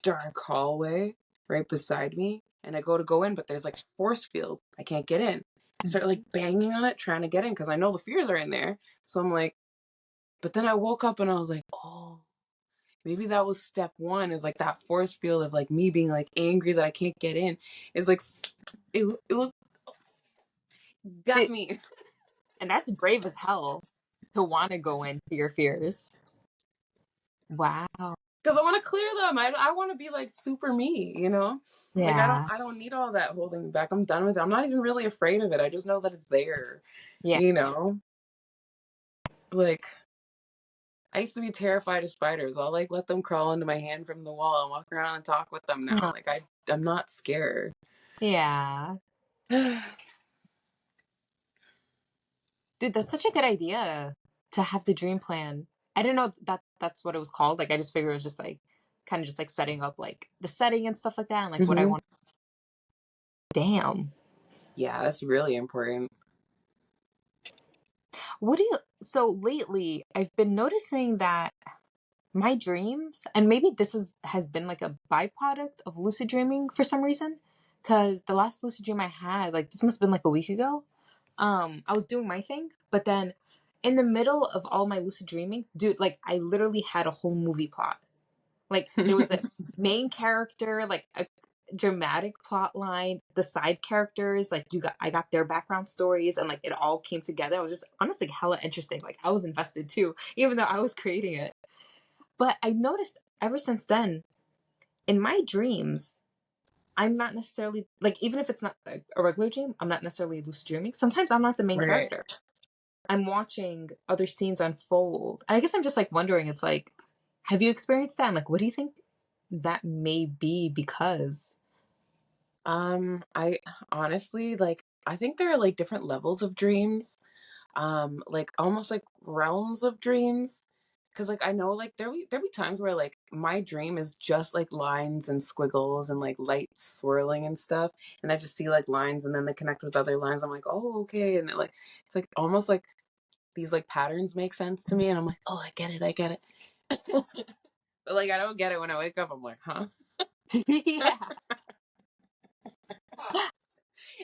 [SPEAKER 1] dark hallway right beside me, and I go in, but there's like force field, I can't get in. I start like banging on it trying to get in because I know the fears are in there. So I'm like, but then I woke up and I was like, oh, maybe that was step one, is like that force field of like me being like angry that I can't get in is like it was got
[SPEAKER 2] Did,
[SPEAKER 1] me.
[SPEAKER 2] and that's brave as hell to want to go into your fears. Wow.
[SPEAKER 1] Because I want to clear them. I want to be like super me, Like
[SPEAKER 2] Yeah.
[SPEAKER 1] I don't need all that holding me back. I'm done with it. I'm not even really afraid of it. I just know that it's there,
[SPEAKER 2] Yeah.
[SPEAKER 1] you know? Like I used to be terrified of spiders. I'll like let them crawl into my hand from the wall and walk around and talk with them now. Like I'm not scared.
[SPEAKER 2] Yeah. Dude, that's such a good idea to have the dream plan. I didn't know that that's what it was called. Like I just figured it was just like kind of just like setting up like the setting and stuff like that and like what I
[SPEAKER 1] Mhm.
[SPEAKER 2] want. Damn.
[SPEAKER 1] Yeah, that's really important.
[SPEAKER 2] What do you so lately I've been noticing that my dreams, and maybe this has been like a byproduct of lucid dreaming for some reason, because the last lucid dream I had, like this must have been like a week ago. I was doing my thing, but then in the middle of all my lucid dreaming, dude, like I literally had a whole movie plot. Like there was a main character, like a dramatic plot line, the side characters, like I got their background stories, and like it all came together. It was just honestly hella interesting. Like I was invested too, even though I was creating it. But I noticed ever since then, in my dreams, I'm not necessarily like, even if it's not a regular dream, I'm not necessarily lucid dreaming. Sometimes I'm not the main
[SPEAKER 1] Right.
[SPEAKER 2] character. I'm watching other scenes unfold. And I guess I'm just like wondering, it's like, have you experienced that? And like, what do you think that may be because?
[SPEAKER 1] I honestly, like, I think there are like different levels of dreams, like almost like realms of dreams. Cause like I know like there be times where like my dream is just like lines and squiggles and like lights swirling and stuff, and I just see like lines and then they connect with other lines. I'm like, oh okay, and like it's like almost like these like patterns make sense to me, and I'm like, oh I get it. But like I don't get it when I wake up. I'm like, huh?
[SPEAKER 2] Yeah.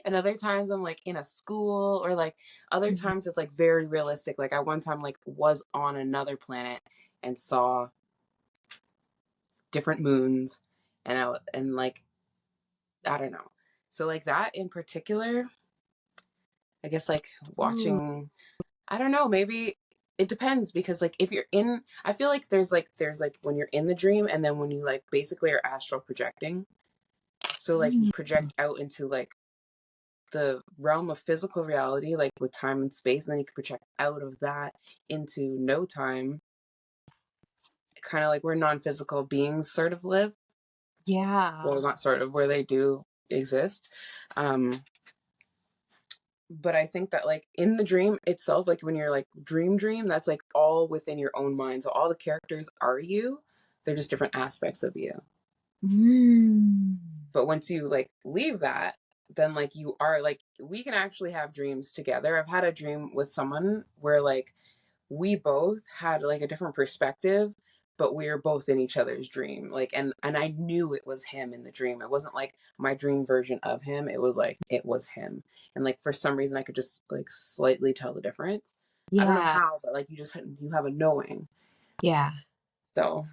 [SPEAKER 1] And other times I'm like in a school, or like other times it's like very realistic. Like I one time like was on another planet and saw different moons, and like I don't know. So like that in particular, I guess like
[SPEAKER 2] Ooh.
[SPEAKER 1] watching, I don't know, maybe it depends, because like if you're in, I feel like there's like when you're in the dream, and then when you like basically are astral projecting. So like you
[SPEAKER 2] Mm.
[SPEAKER 1] project out into like the realm of physical reality, like with time and space, and then you can project out of that into no time, kind of like where non-physical beings sort of live.
[SPEAKER 2] Yeah.
[SPEAKER 1] Well, not sort of, where they do exist. Um, but I think that like in the dream itself, like when you're like dream, that's like all within your own mind. So all the characters are you. They're just different aspects of you.
[SPEAKER 2] Mm.
[SPEAKER 1] But once you like leave that, then like you are like, we can actually have dreams together. I've had a dream with someone where like we both had like a different perspective, but we were both in each other's dream. Like, and I knew it was him in the dream. It wasn't like my dream version of him. It was like it was him. And like for some reason I could just like slightly tell the difference. I don't know
[SPEAKER 2] Yeah.
[SPEAKER 1] how, but like you have a knowing.
[SPEAKER 2] Yeah.
[SPEAKER 1] So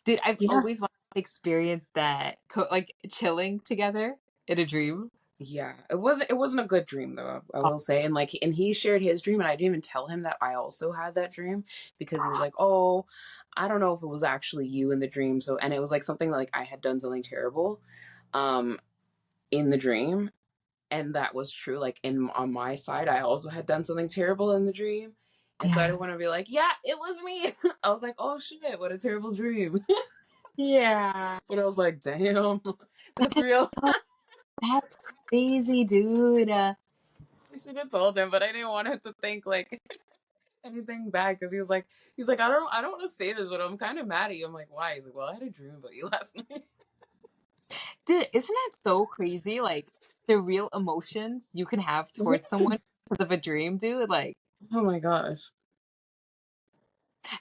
[SPEAKER 2] Dude, I've
[SPEAKER 1] yeah.
[SPEAKER 2] always wanted to experience that, like chilling together in a dream.
[SPEAKER 1] Yeah, it wasn't a good dream though, I will say. And like, and he shared his dream, and I didn't even tell him that I also had that dream, because he was like, "Oh, I don't know if it was actually you in the dream." So, and it was like something like I had done something terrible, um, in the dream, and that was true. Like in on my side, I also had done something terrible in the dream, and so I
[SPEAKER 2] Yeah.
[SPEAKER 1] didn't want to be like, "Yeah, it was me." I was like, "Oh shit, what a terrible dream."
[SPEAKER 2] Yeah.
[SPEAKER 1] But I was like, "Damn, that's real."
[SPEAKER 2] That's crazy, dude.
[SPEAKER 1] I should have told him, but I didn't want him to think like anything bad, because he's like, I don't want to say this, but I'm kind of mad at you. I'm like, why? He's like, well, I had a dream about you last night.
[SPEAKER 2] Dude, isn't that so crazy? Like the real emotions you can have towards someone because of a dream, dude. Like,
[SPEAKER 1] Oh my gosh.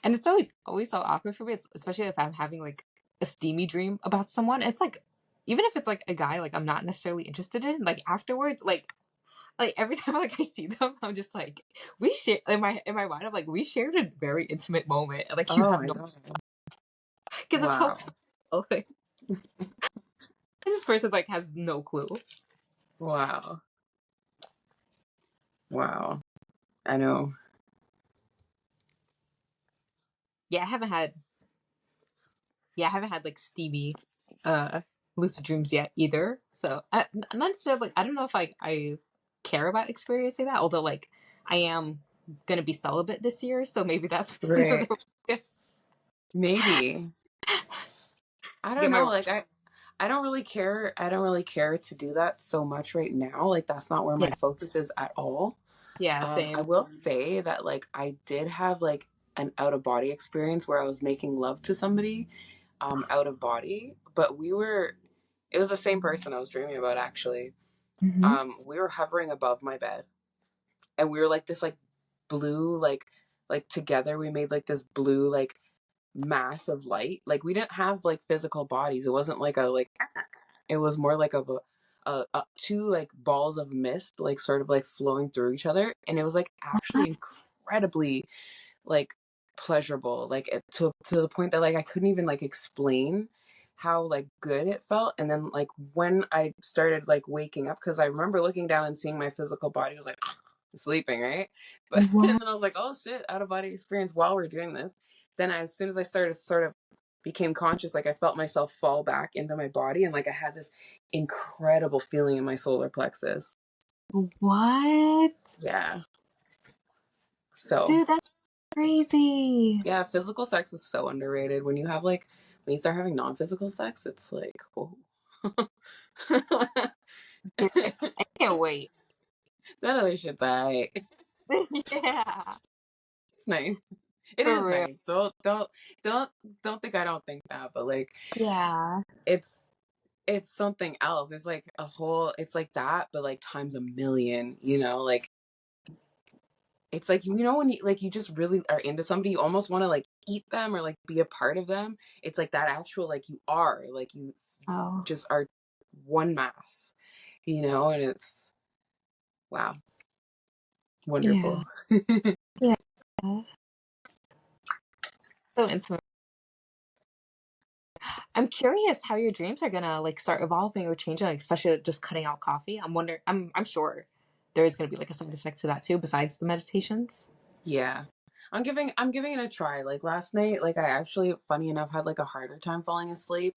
[SPEAKER 2] and it's always so awkward for me, especially if I'm having like a steamy dream about someone. It's like, even if it's like a guy like I'm not necessarily interested in, like afterwards, like every time like I see them, I'm just like, we share in my mind. I'm like, we shared a very intimate moment. And, like you
[SPEAKER 1] Oh
[SPEAKER 2] have
[SPEAKER 1] my
[SPEAKER 2] no,
[SPEAKER 1] god.
[SPEAKER 2] because it felt
[SPEAKER 1] Wow.
[SPEAKER 2] so like this person like has no clue.
[SPEAKER 1] Wow. Wow. I know.
[SPEAKER 2] Yeah, I haven't had like steamy uh lucid dreams yet either. So not necessarily like, I don't know if I care about experiencing that, although like I am gonna be celibate this year, so maybe that's
[SPEAKER 1] Right. Maybe. I don't
[SPEAKER 2] get
[SPEAKER 1] know.
[SPEAKER 2] my
[SPEAKER 1] Like I don't really care. I don't really care to do that so much right now. Like that's not where my
[SPEAKER 2] yeah,
[SPEAKER 1] focus is at all. I
[SPEAKER 2] same.
[SPEAKER 1] will say that like I did have like an out of body experience where I was making love to somebody out of body, but it was the same person I was dreaming about actually.
[SPEAKER 2] Mm-hmm.
[SPEAKER 1] We were hovering above my bed, and we were like this like blue like together we made like this blue like mass of light. Like we didn't have like physical bodies. It wasn't like a like, it was more like of two like balls of mist like sort of like flowing through each other, and it was like actually incredibly like pleasurable, like to the point that like I couldn't even like explain how like good it felt. And then like when I started like waking up, because I remember looking down and seeing my physical body was like sleeping, right? But
[SPEAKER 2] Wow.
[SPEAKER 1] and then I was like, oh shit, out of body experience while we're doing this. Then as soon as I started sort of became conscious, like I felt myself fall back into my body, and like I had this incredible feeling in my solar plexus.
[SPEAKER 2] What?
[SPEAKER 1] Yeah. So
[SPEAKER 2] Dude, that's crazy.
[SPEAKER 1] yeah, physical sex is so underrated. When you have like when you start having non-physical sex, it's like, oh.
[SPEAKER 2] Dude, I can't wait.
[SPEAKER 1] That other shit's alright.
[SPEAKER 2] Yeah,
[SPEAKER 1] It's nice. It
[SPEAKER 2] for
[SPEAKER 1] is
[SPEAKER 2] real.
[SPEAKER 1] nice. Don't don't think I don't think that, but like
[SPEAKER 2] Yeah.
[SPEAKER 1] it's it's something else. It's like a whole, it's like that, but like times a million, like it's like, when you like you just really are into somebody, you almost want to like eat them or like be a part of them. It's like that actual, like you are, like you
[SPEAKER 2] Oh,
[SPEAKER 1] just are one mass, and it's wow,
[SPEAKER 2] yeah.
[SPEAKER 1] wonderful.
[SPEAKER 2] Yeah. So intimate. I'm curious how your dreams are gonna like start evolving or changing, like, especially just cutting out coffee. I'm wondering. I'm sure there is gonna be like a side effect to that too, besides the meditations.
[SPEAKER 1] Yeah. I'm giving it a try. Like last night, like I actually, funny enough, had like a harder time falling asleep,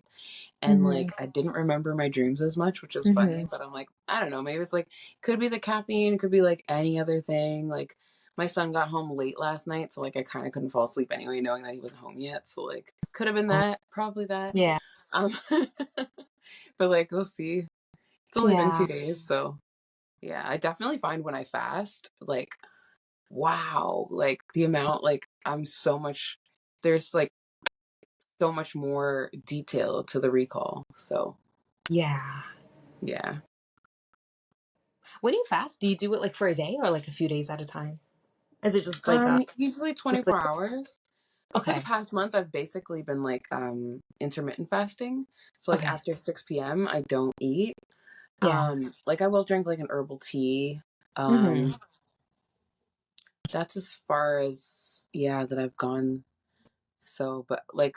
[SPEAKER 1] and
[SPEAKER 2] Mm-hmm.
[SPEAKER 1] like I didn't remember my dreams as much, which is funny.
[SPEAKER 2] Mm-hmm.
[SPEAKER 1] But I'm like, I don't know, maybe it's like could be the caffeine, could be like any other thing. Like my son got home late last night, so like I kind of couldn't fall asleep anyway, knowing that he wasn't home yet. So like could have been that, probably that.
[SPEAKER 2] Yeah.
[SPEAKER 1] Um, but like we'll see. It's only been
[SPEAKER 2] Yeah.
[SPEAKER 1] 2 days, so yeah, I definitely find when I fast, like wow, like the amount, like I'm so much, there's like so much more detail to the recall. So
[SPEAKER 2] Yeah.
[SPEAKER 1] yeah.
[SPEAKER 2] When you fast, do you do it like for a day or like a few days at a time? Is it just like
[SPEAKER 1] Usually
[SPEAKER 2] just like
[SPEAKER 1] 24 hours. But for the
[SPEAKER 2] okay.
[SPEAKER 1] past month, I've basically been like intermittent fasting. So like
[SPEAKER 2] Okay.
[SPEAKER 1] after 6 p.m., I don't eat.
[SPEAKER 2] Yeah.
[SPEAKER 1] Like I will drink like an herbal tea.
[SPEAKER 2] Mm-hmm.
[SPEAKER 1] Um, that's as far as yeah that I've gone. So, but like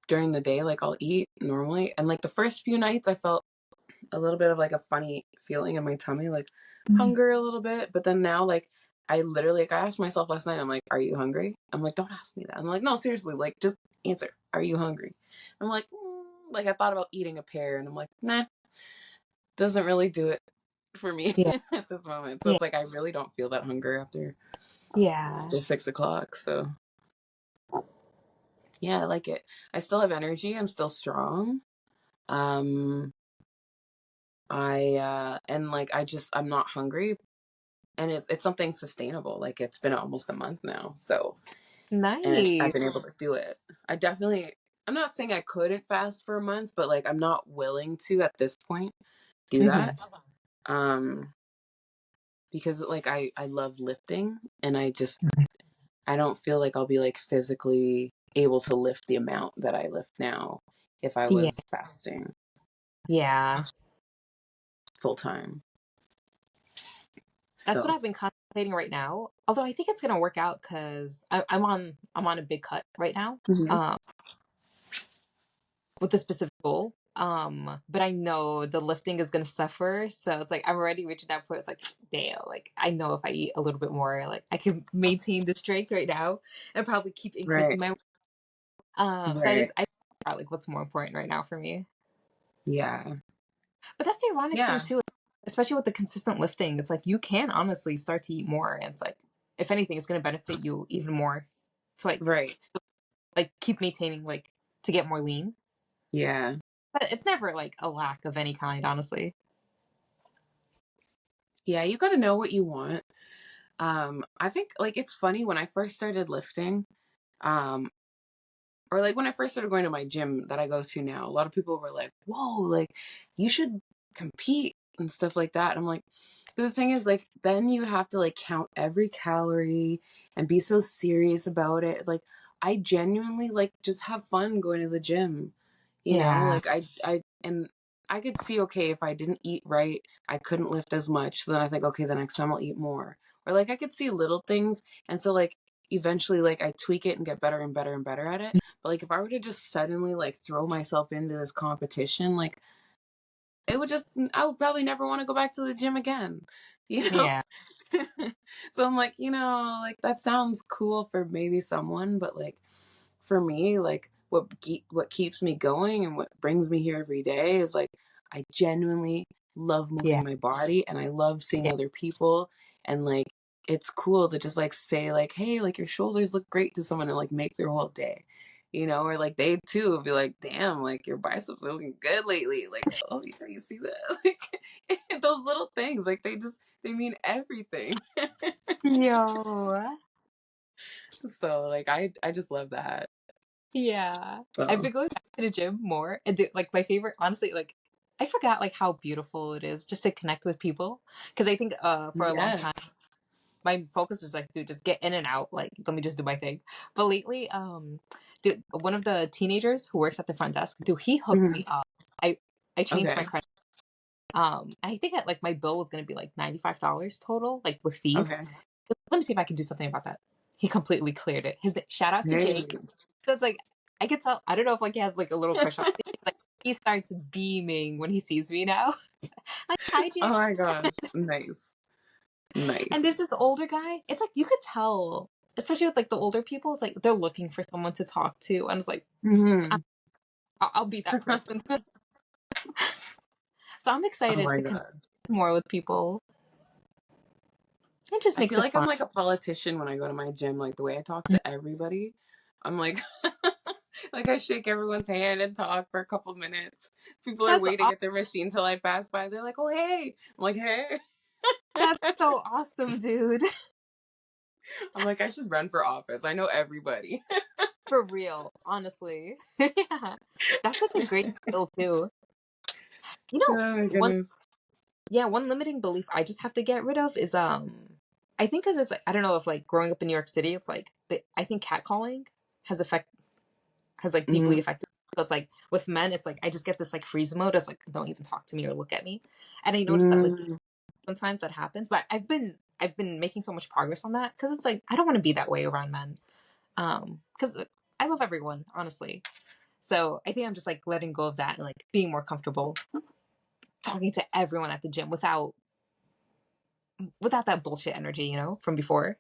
[SPEAKER 1] during the day, like I'll eat normally, and like the first few nights, I felt a little bit of like a funny feeling in my tummy, like hunger a little bit. But then now, like I literally, like I asked myself last night, I'm like, "Are you hungry?" I'm like, "Don't ask me that." I'm like, "No, seriously, like just answer. Are you hungry?" I'm like, like I thought about eating a pear, and I'm like, nah, doesn't really do it for me
[SPEAKER 2] Yeah.
[SPEAKER 1] at this moment. So
[SPEAKER 2] Yeah.
[SPEAKER 1] it's like I really don't feel that hunger after
[SPEAKER 2] Yeah.
[SPEAKER 1] 6 o'clock. So yeah, I like it. I still have energy. I'm still strong. Um, and like I'm not hungry, and it's something sustainable. Like it's been almost a month now, so and I've
[SPEAKER 2] Nice.
[SPEAKER 1] been able to do it. I definitely. I'm not saying I couldn't fast for a month, but like I'm not willing to at this point do
[SPEAKER 2] Mm-hmm.
[SPEAKER 1] that. Um, because like I love lifting, and I don't feel like I'll be like physically able to lift the amount that I lift now if I
[SPEAKER 2] Yeah.
[SPEAKER 1] was fasting
[SPEAKER 2] Yeah.
[SPEAKER 1] full time.
[SPEAKER 2] That's what
[SPEAKER 1] So
[SPEAKER 2] I've been contemplating right now. Although I think it's gonna work out because I'm on a big cut right now.
[SPEAKER 1] mhm.
[SPEAKER 2] Um, with a specific goal. But I know the lifting is gonna suffer. So it's like I'm already reaching that point. It's like, damn, like I know if I eat a little bit more, like I can maintain the strength right now and probably keep increasing
[SPEAKER 1] Right,
[SPEAKER 2] my so
[SPEAKER 1] right,
[SPEAKER 2] I figure out like what's more important right now for me.
[SPEAKER 1] yeah,
[SPEAKER 2] But that's the ironic thing
[SPEAKER 1] yeah,
[SPEAKER 2] too, especially with the consistent lifting. It's like you can honestly start to eat more, and it's like if anything, it's gonna benefit you even more. To like
[SPEAKER 1] right,
[SPEAKER 2] still, like keep maintaining like to get more lean.
[SPEAKER 1] yeah.
[SPEAKER 2] But it's never like a lack of any kind, honestly.
[SPEAKER 1] Yeah, you got to know what you want. I think like it's funny when I first started lifting, um, or like when I first started going to my gym that I go to now, a lot of people were like, "Whoa, like you should compete and stuff like that." And I'm like, but the thing is, like, then you have to like count every calorie and be so serious about it. Like, I genuinely like just have fun going to the gym,
[SPEAKER 2] Yeah.
[SPEAKER 1] like and I could see, okay, if I didn't eat right, I couldn't lift as much. So then I think, okay, the next time I'll eat more. Or like I could see little things. And so like eventually like I tweak it and get better and better and better at it. But like if I were to just suddenly like throw myself into this competition, like it would just I would probably never want to go back to the gym again. You know?
[SPEAKER 2] Yeah.
[SPEAKER 1] So I'm like, like that sounds cool for maybe someone, but like for me, like what keeps me going and what brings me here every day is like I genuinely love
[SPEAKER 2] Yeah.
[SPEAKER 1] moving my body, and I love seeing
[SPEAKER 2] Yeah.
[SPEAKER 1] other people, and like it's cool to just like say like, hey, like your shoulders look great to someone and like make their whole day. Or like they too will be like, damn, like your biceps are looking good lately. Like, oh yeah, you see that? Like those little things, like they mean everything.
[SPEAKER 2] Yo.
[SPEAKER 1] So like I just love that.
[SPEAKER 2] Yeah. I've
[SPEAKER 1] So
[SPEAKER 2] been going back to the gym more and like my favorite honestly like I forgot like how beautiful it is just to connect with people because I think for a long time
[SPEAKER 1] yes.
[SPEAKER 2] my focus was like dude just get in and out like let me just do my thing. But lately dude one of the teenagers who works at the front desk dude he hooked
[SPEAKER 1] Mhm.
[SPEAKER 2] me up. I changed
[SPEAKER 1] Okay.
[SPEAKER 2] my credit. I think that like my bill was going to be like $95 total like with fees.
[SPEAKER 1] Okay.
[SPEAKER 2] Let me see if I can do something about that. He completely cleared it. His shout out to
[SPEAKER 1] Hey.
[SPEAKER 2] Jake. So it's like I could tell. I don't know if like he has like a little crush on me. Like he starts beaming when he sees me now. Like hi
[SPEAKER 1] Oh
[SPEAKER 2] Jake.
[SPEAKER 1] my gosh. Nice.
[SPEAKER 2] And there's
[SPEAKER 1] Nice.
[SPEAKER 2] this older guy. It's like you could tell. especially with like the older people, it's like they're looking for someone to talk to, and it's like
[SPEAKER 1] Mm-hmm.
[SPEAKER 2] I'll be that person. So I'm
[SPEAKER 1] Oh
[SPEAKER 2] excited
[SPEAKER 1] my
[SPEAKER 2] to connect
[SPEAKER 1] God.
[SPEAKER 2] more with people. It just
[SPEAKER 1] I
[SPEAKER 2] makes
[SPEAKER 1] feel
[SPEAKER 2] it
[SPEAKER 1] like I'm
[SPEAKER 2] fun.
[SPEAKER 1] like a politician when I go to my gym. Like the way I talk to everybody, I'm like, like I shake everyone's hand and talk for a couple minutes. People are
[SPEAKER 2] That's
[SPEAKER 1] waiting at their machine till I pass by. They're like, "Oh hey," I'm like, "Hey."
[SPEAKER 2] that's so awesome, dude.
[SPEAKER 1] I'm like, I should run for office. I know everybody.
[SPEAKER 2] For real, honestly. Yeah. That's such a great skill too. You know,
[SPEAKER 1] Oh my goodness.
[SPEAKER 2] one limiting belief I just have to get rid of is I think because it's like I don't know if like growing up in New York City, it's like I think catcalling has like deeply
[SPEAKER 1] Mm,
[SPEAKER 2] affected. So it's like with men, it's like I just get this like freeze mode. It's like don't even talk to me or look at me. And I noticed that like
[SPEAKER 1] mm,
[SPEAKER 2] sometimes that happens, but I've been making so much progress on that because it's like I don't want to be that way around men. Because I love everyone, honestly. So I think I'm just like letting go of that and like being more comfortable talking to everyone at the gym without that bullshit energy, from before.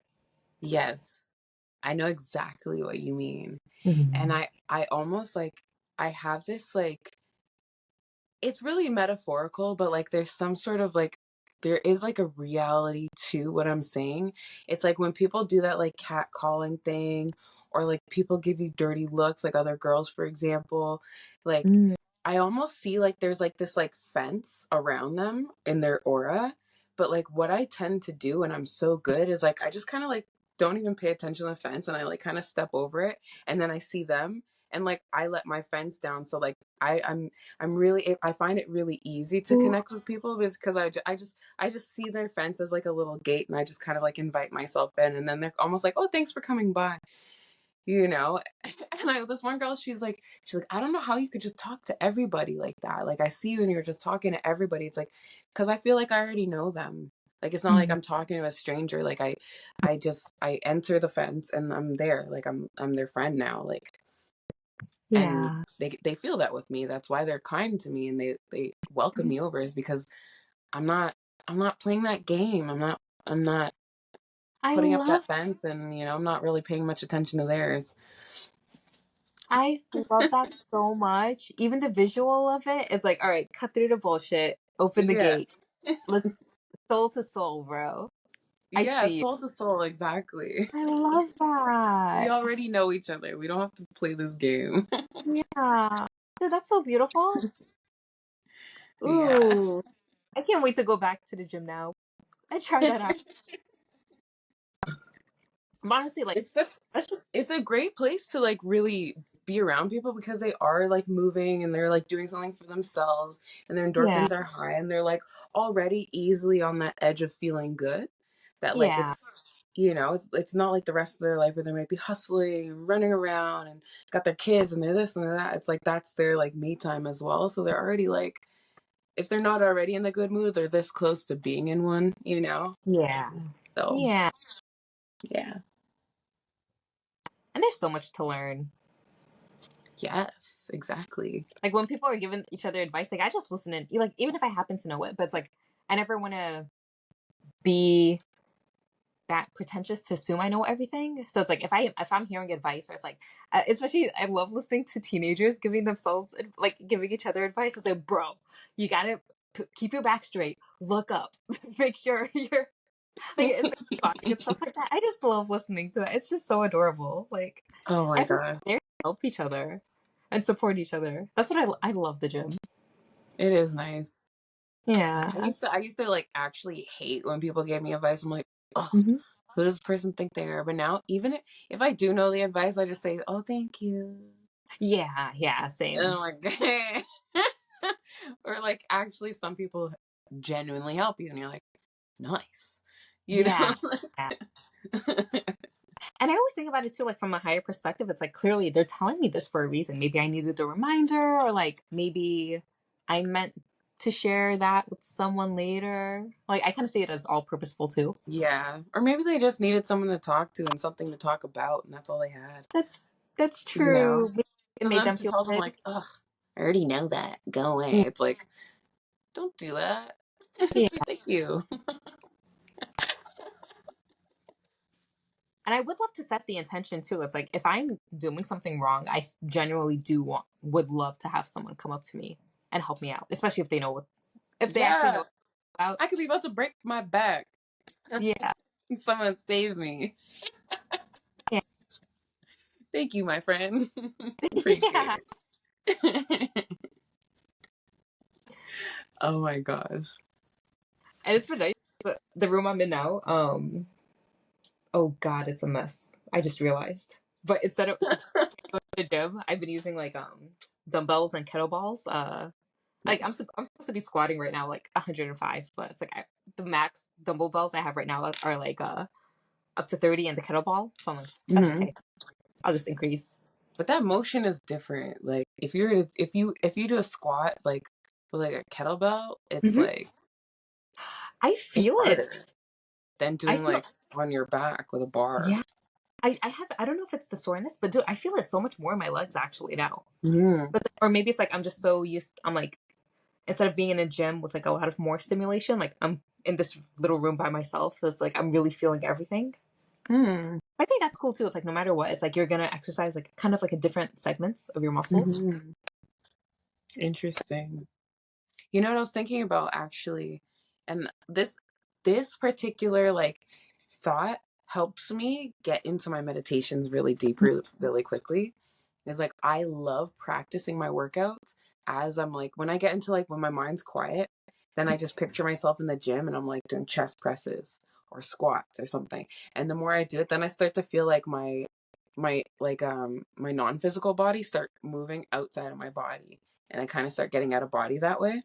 [SPEAKER 1] yes, I know exactly what you mean, and
[SPEAKER 2] Mhm.
[SPEAKER 1] I almost like I have this like it's really metaphorical, but like there's some sort of like there is like a reality to what I'm saying. It's like when people do that like catcalling thing or like people give you dirty looks like other girls for example, like
[SPEAKER 2] Mm.
[SPEAKER 1] I almost see like there's like this like fence around them in their aura. But like what I tend to do when I'm so good is like I just kind of like don't even pay attention to the fence and I like kind of step over it and then I see them and like I let my fence down so like I'm really I find it really easy to
[SPEAKER 2] Ooh.
[SPEAKER 1] connect with people because I just see their fence as like a little gate and I just kind of like invite myself in and then they're almost like, oh, thanks for coming by, you know. And this one girl, she's like, I don't know how you could just talk to everybody like that. Like I see you and you're just talking to everybody. It's like because I feel like I already know them. Like it's not like
[SPEAKER 2] Mhm.
[SPEAKER 1] I'm talking to a stranger. Like I enter the fence and I'm there. Like I'm their friend now. Like and
[SPEAKER 2] Yeah.
[SPEAKER 1] they feel that with me. That's why they're kind to me and they welcome me over is because I'm not I'm not playing that game. I'm not
[SPEAKER 2] I
[SPEAKER 1] putting up that
[SPEAKER 2] love
[SPEAKER 1] fence and I'm not really paying much attention to theirs.
[SPEAKER 2] I love that so much. Even the visual of it is like, all right, cut through the bullshit, open the
[SPEAKER 1] Yeah.
[SPEAKER 2] gate. Let's soul to soul, bro. I
[SPEAKER 1] Yeah,
[SPEAKER 2] see you.
[SPEAKER 1] soul to soul, exactly.
[SPEAKER 2] I love
[SPEAKER 1] We
[SPEAKER 2] that.
[SPEAKER 1] already know each other. We don't have to play this game.
[SPEAKER 2] Yeah. Dude, that's so beautiful.
[SPEAKER 1] Yeah.
[SPEAKER 2] Ooh. I can't wait to go back to the gym now and try that out. I'm honestly like,
[SPEAKER 1] It's such
[SPEAKER 2] that's just,
[SPEAKER 1] it's a great place to like really be around people because they are like moving and they're like doing something for themselves and their
[SPEAKER 2] yeah.
[SPEAKER 1] endorphins are high and they're like already easily on that edge of feeling good that like
[SPEAKER 2] Yeah.
[SPEAKER 1] it's not like the rest of their life where they might be hustling and running around and got their kids and they're this and they're that. It's like that's their like me time as well, so they're already like if they're not already in the good mood they're this close to being in one.
[SPEAKER 2] Yeah.
[SPEAKER 1] So
[SPEAKER 2] Yeah.
[SPEAKER 1] yeah.
[SPEAKER 2] And there's so much to learn.
[SPEAKER 1] Yes, exactly.
[SPEAKER 2] Like when people are giving each other advice, like I just listen and like even if I happen to know it, but it's like I never want to be that pretentious to assume I know everything. So it's like if I'm hearing advice, or it's like, especially I love listening to teenagers giving themselves like giving each other advice. It's like, bro, you gotta keep your back straight, look up, make sure you're like it's like spotting and stuff like that. I just love listening to that. It's just so adorable. Like
[SPEAKER 1] Oh my
[SPEAKER 2] everyone's
[SPEAKER 1] god.
[SPEAKER 2] there to help each other and support each other. That's what I love the gym.
[SPEAKER 1] It is nice. I
[SPEAKER 2] Yeah.
[SPEAKER 1] used to I used to like actually hate when people gave me advice. I'm like, oh,
[SPEAKER 2] Hmm.
[SPEAKER 1] who does this person think they are? But now even if I do know the advice, I just say, oh, thank you.
[SPEAKER 2] Yeah. Yeah.
[SPEAKER 1] And
[SPEAKER 2] Same.
[SPEAKER 1] I'm like, or like actually some people genuinely help you and you're like, nice. You
[SPEAKER 2] Yeah.
[SPEAKER 1] know?
[SPEAKER 2] Yeah. And I always think about it too, like from a higher perspective. It's like clearly they're telling me this for a reason. Maybe I needed the reminder, or like maybe I meant to share that with someone later. Like I kind of see it as all purposeful too.
[SPEAKER 1] Yeah. Or maybe they just needed someone to talk to and something to talk about and that's all they had.
[SPEAKER 2] That's that's
[SPEAKER 1] You know?
[SPEAKER 2] true. Maybe it
[SPEAKER 1] So
[SPEAKER 2] made
[SPEAKER 1] then
[SPEAKER 2] them
[SPEAKER 1] to
[SPEAKER 2] feel
[SPEAKER 1] tell them
[SPEAKER 2] good.
[SPEAKER 1] like, ugh, I already know that. Go away.
[SPEAKER 2] Mm.
[SPEAKER 1] It's like, don't do that.
[SPEAKER 2] Yeah,
[SPEAKER 1] Say thank you.
[SPEAKER 2] And I would love to set the intention too. It's like if I'm doing something wrong, I genuinely would love to have someone come up to me and help me out, especially if they know if they actually know about.
[SPEAKER 1] I could be about to break my back.
[SPEAKER 2] Yeah.
[SPEAKER 1] Someone save me.
[SPEAKER 2] Yeah.
[SPEAKER 1] Thank you, my friend. Appreciate it. Oh my gosh.
[SPEAKER 2] And it's been nice. The room I'm in now, oh god, it's a mess. I just realized. But instead of since I go to the gym, I've been using like dumbbells and kettlebells. Like
[SPEAKER 1] Nice.
[SPEAKER 2] I'm supposed to be squatting right now like 105, but it's like the max dumbbells I have right now are like up to 30, and the kettlebell. So I'm like, that's okay. I'll just increase.
[SPEAKER 1] But that motion is different. Like if you do a squat like with like a kettlebell, it's like
[SPEAKER 2] I
[SPEAKER 1] it's
[SPEAKER 2] feel it.
[SPEAKER 1] harder than
[SPEAKER 2] I
[SPEAKER 1] doing
[SPEAKER 2] feel
[SPEAKER 1] like on your back with a bar.
[SPEAKER 2] yeah. I don't know if it's the soreness, but dude, I feel it so much more in my legs actually now.
[SPEAKER 1] Mm.
[SPEAKER 2] But or maybe it's like I'm just so used. I'm like instead of being in a gym with like a lot of more stimulation, like I'm in this little room by myself. It's like I'm really feeling everything.
[SPEAKER 1] Mm.
[SPEAKER 2] I think that's cool too. It's like no matter what, it's like you're gonna exercise like kind of like a different segments of your muscles.
[SPEAKER 1] Mm-hmm. Interesting. You know what I was thinking about actually, and this particular like thought helps me get into my meditations really deeper really quickly. Is like I love practicing my workouts as I'm like when I get into like when my mind's quiet, then I just picture myself in the gym and I'm like doing chest presses or squats or something. And the more I do it, then I start to feel like my non-physical body start moving outside of my body and I kind of start getting out of body that way.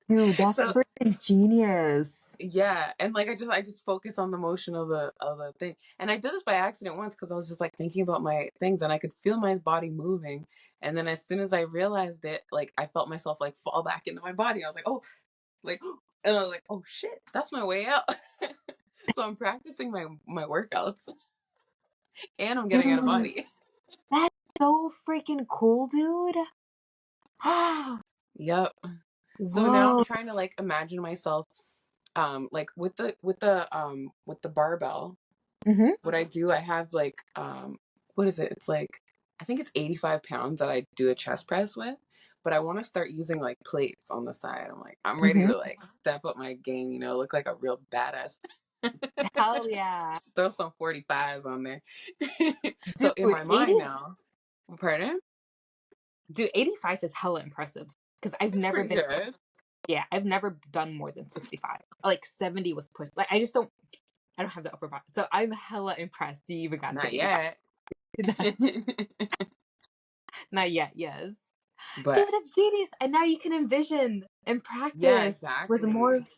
[SPEAKER 2] Dude, that's
[SPEAKER 1] So
[SPEAKER 2] freaking genius.
[SPEAKER 1] yeah, and like I just focus on the motion of the thing. And I did this by accident once because I was just like thinking about my things and I could feel my body moving. And then as soon as I realized it, like I felt myself like fall back into my body. I was like, oh, like and I was like, oh shit, that's my way out. So I'm practicing my workouts and I'm getting out of
[SPEAKER 2] Dude,
[SPEAKER 1] body.
[SPEAKER 2] that's so freaking cool, dude.
[SPEAKER 1] Yep. So now I'm
[SPEAKER 2] Whoa.
[SPEAKER 1] trying to like imagine myself like with the barbell.
[SPEAKER 2] Mm-hmm.
[SPEAKER 1] What I do, I have like what is it? It's like I think it's 85 pounds that I do a chest press with, but I want to start using like plates on the side. I'm like, I'm ready
[SPEAKER 2] Mm-hmm.
[SPEAKER 1] to like step up my game, look like a real badass.
[SPEAKER 2] Hell yeah.
[SPEAKER 1] Throw some 45s on there. So in
[SPEAKER 2] Dude,
[SPEAKER 1] my
[SPEAKER 2] 80
[SPEAKER 1] mind now, pardon?
[SPEAKER 2] dude, 85 is hella impressive. Because I've
[SPEAKER 1] It's
[SPEAKER 2] never
[SPEAKER 1] pretty
[SPEAKER 2] been
[SPEAKER 1] good.
[SPEAKER 2] yeah, I've never done more than 65. Like 70 was pushed. Like I don't have the upper body. So I'm hella impressed you even got to
[SPEAKER 1] Not
[SPEAKER 2] 85.
[SPEAKER 1] yet.
[SPEAKER 2] Not yet, yes. Dude,
[SPEAKER 1] But
[SPEAKER 2] that's genius. And now you can envision and
[SPEAKER 1] yeah,
[SPEAKER 2] practice with more.
[SPEAKER 1] exactly.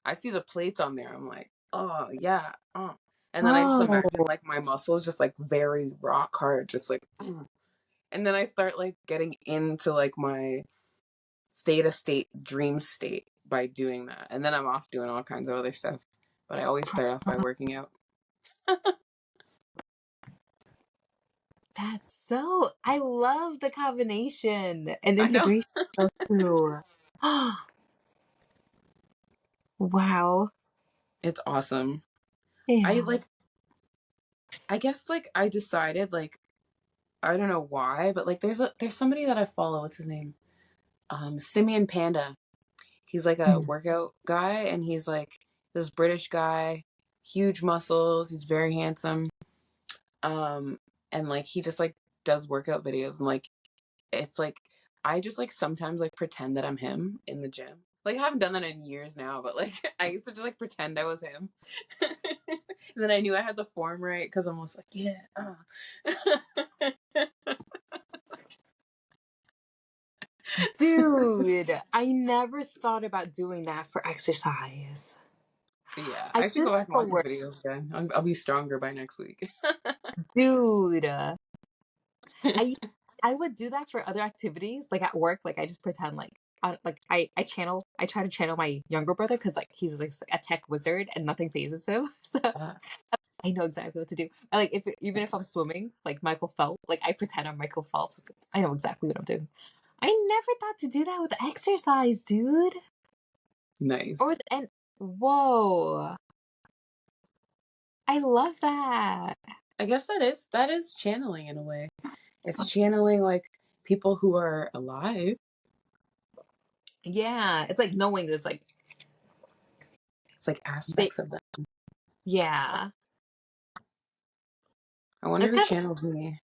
[SPEAKER 1] I see the plates on there. I'm like, oh yeah. And then I just
[SPEAKER 2] Oh,
[SPEAKER 1] imagine like my muscles just like very rock hard, just like, and then I start like getting into like my theta state, dream state by doing that. And then I'm off doing all kinds of other stuff. But I always start off by working out.
[SPEAKER 2] that's so. I love the combination and
[SPEAKER 1] I know.
[SPEAKER 2] integration of those two. Wow.
[SPEAKER 1] It's awesome. I
[SPEAKER 2] Yeah.
[SPEAKER 1] like, I guess like I decided like, I don't know why, but like there's somebody that I follow. What's his name? Simeon Panda. He's like a
[SPEAKER 2] Mm.
[SPEAKER 1] workout guy, and he's like this British guy, huge muscles. He's very handsome. And like he just like does workout videos, and like it's like I just like sometimes like pretend that I'm him in the gym. Like I haven't done that in years now, but like I used to just like pretend I was him. And then I knew I had the form right because I'm almost like, yeah.
[SPEAKER 2] Dude, I never thought about doing that for exercise.
[SPEAKER 1] Yeah,
[SPEAKER 2] I
[SPEAKER 1] I should
[SPEAKER 2] do
[SPEAKER 1] go
[SPEAKER 2] that
[SPEAKER 1] back and
[SPEAKER 2] for
[SPEAKER 1] watch his
[SPEAKER 2] work.
[SPEAKER 1] videos again. I'll be stronger by next week.
[SPEAKER 2] Dude, I I would do that for other activities, like at work. Like I just pretend I try to channel my younger brother because like he's like a tech wizard and nothing phases him. So I know exactly what to do. Like if even if I'm
[SPEAKER 1] Nice.
[SPEAKER 2] swimming, like Michael Phelps, like I pretend I'm Michael Phelps. I know exactly what I'm doing. I never thought to do that with exercise, dude. Or
[SPEAKER 1] Nice.
[SPEAKER 2] with and whoa. I love that.
[SPEAKER 1] I guess that is channeling in a way. It's channeling like people who are alive.
[SPEAKER 2] Yeah, it's like knowing that
[SPEAKER 1] It's like
[SPEAKER 2] they,
[SPEAKER 1] aspects of them.
[SPEAKER 2] yeah.
[SPEAKER 1] I wonder
[SPEAKER 2] It's
[SPEAKER 1] who
[SPEAKER 2] kind
[SPEAKER 1] channels me.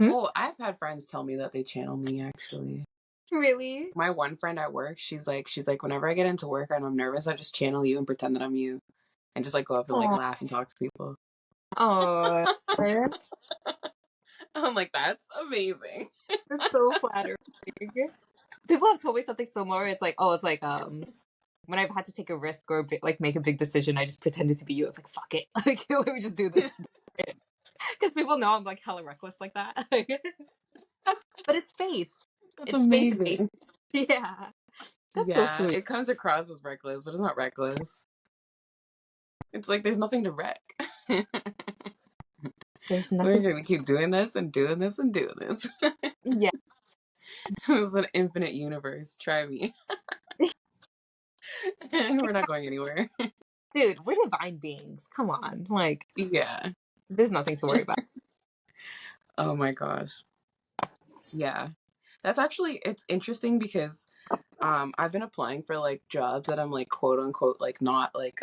[SPEAKER 2] of
[SPEAKER 1] Oh, I've had friends tell me that they channel me actually.
[SPEAKER 2] really.
[SPEAKER 1] My one friend at work, she's like, whenever I get into work and I'm nervous, I just channel you and pretend that I'm you, and just like go up and like
[SPEAKER 2] Oh,
[SPEAKER 1] laugh and talk to people.
[SPEAKER 2] oh,
[SPEAKER 1] I'm like, that's amazing.
[SPEAKER 2] that's so flattering. People have told me something similar. It's like, oh, it's like when I've had to take a risk or like make a big decision, I just pretended to be you. It's like, fuck it, like let me just do this because people know I'm like hella reckless like that. But it's faith.
[SPEAKER 1] That's
[SPEAKER 2] It's faith based.
[SPEAKER 1] amazing.
[SPEAKER 2] Yeah, that's so
[SPEAKER 1] Yeah,
[SPEAKER 2] sweet.
[SPEAKER 1] it comes across as reckless, but it's not reckless. It's like there's nothing to wreck.
[SPEAKER 2] There's
[SPEAKER 1] We're
[SPEAKER 2] nothing.
[SPEAKER 1] gonna keep doing this and doing this and doing this.
[SPEAKER 2] Yeah,
[SPEAKER 1] This is an infinite universe. Try me. We're not going anywhere.
[SPEAKER 2] dude, we're divine beings. Come on, like
[SPEAKER 1] Yeah.
[SPEAKER 2] there's nothing to worry about.
[SPEAKER 1] Oh my gosh. Yeah. That's actually it's interesting because I've been applying for like jobs that I'm like quote unquote like not like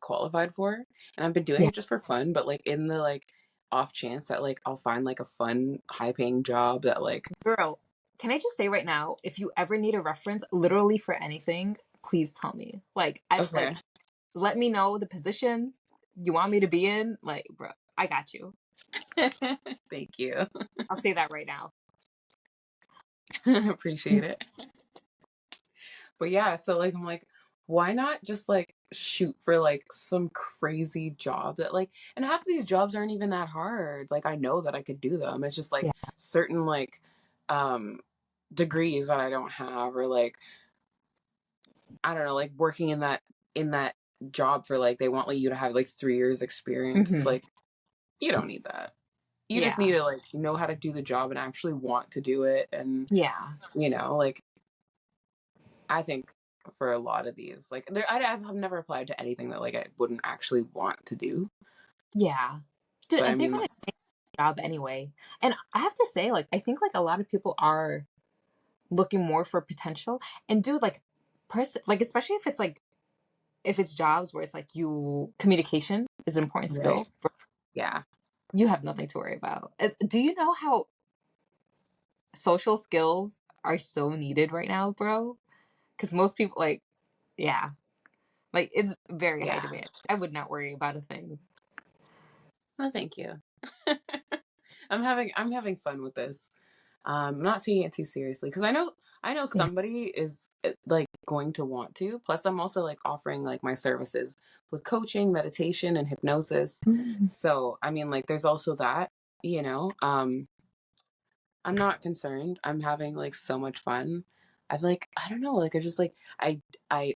[SPEAKER 1] qualified for, and I've been doing
[SPEAKER 2] Yeah,
[SPEAKER 1] it just for fun, but like in the like off chance that like I'll find like a fun high paying job that like
[SPEAKER 2] girl. Can I just say right now, if you ever need a reference, literally for anything, please tell me. Like, I
[SPEAKER 1] okay.
[SPEAKER 2] like let me know the position you want me to be in. Like, bro, I got you.
[SPEAKER 1] Thank you.
[SPEAKER 2] I'll say that right now.
[SPEAKER 1] Appreciate it. But yeah, so like I'm like, why not just like shoot for like some crazy job that like, and half of these jobs aren't even that hard. Like I know that I could do them. It's just like
[SPEAKER 2] Yeah.
[SPEAKER 1] certain like um degrees that I don't have, or like I don't know, like working in that job for like they want like you to have like 3 years experience. It's
[SPEAKER 2] Hmm.
[SPEAKER 1] like you don't need that. You just
[SPEAKER 2] Yeah.
[SPEAKER 1] need to like know how to do the job and actually want to do it, and
[SPEAKER 2] Yeah.
[SPEAKER 1] like I think for a lot of these, like I've never applied to anything that like I wouldn't actually want to do.
[SPEAKER 2] Yeah. Dude,
[SPEAKER 1] But I
[SPEAKER 2] and they're
[SPEAKER 1] mean,
[SPEAKER 2] gonna take the job anyway. And I have to say, like, I think like a lot of people are looking more for potential. And dude, like like especially if it's like if it's jobs where it's like you communication is an important skill,
[SPEAKER 1] right? Yeah,
[SPEAKER 2] you have nothing to worry about. Do you know how social skills are so needed right now, bro? Because most people like, yeah, like it's very high
[SPEAKER 1] yeah.
[SPEAKER 2] demand. I would not worry about a thing.
[SPEAKER 1] Well, thank you. I'm having fun with this. I'm not taking it too seriously because I know
[SPEAKER 2] Yeah.
[SPEAKER 1] somebody is like going to want to. Plus, I'm also like offering like my services with coaching, meditation, and hypnosis.
[SPEAKER 2] Mhm.
[SPEAKER 1] So I mean, like, there's also that. You know, I'm not concerned. I'm having like so much fun. I've like I don't know, like I just like I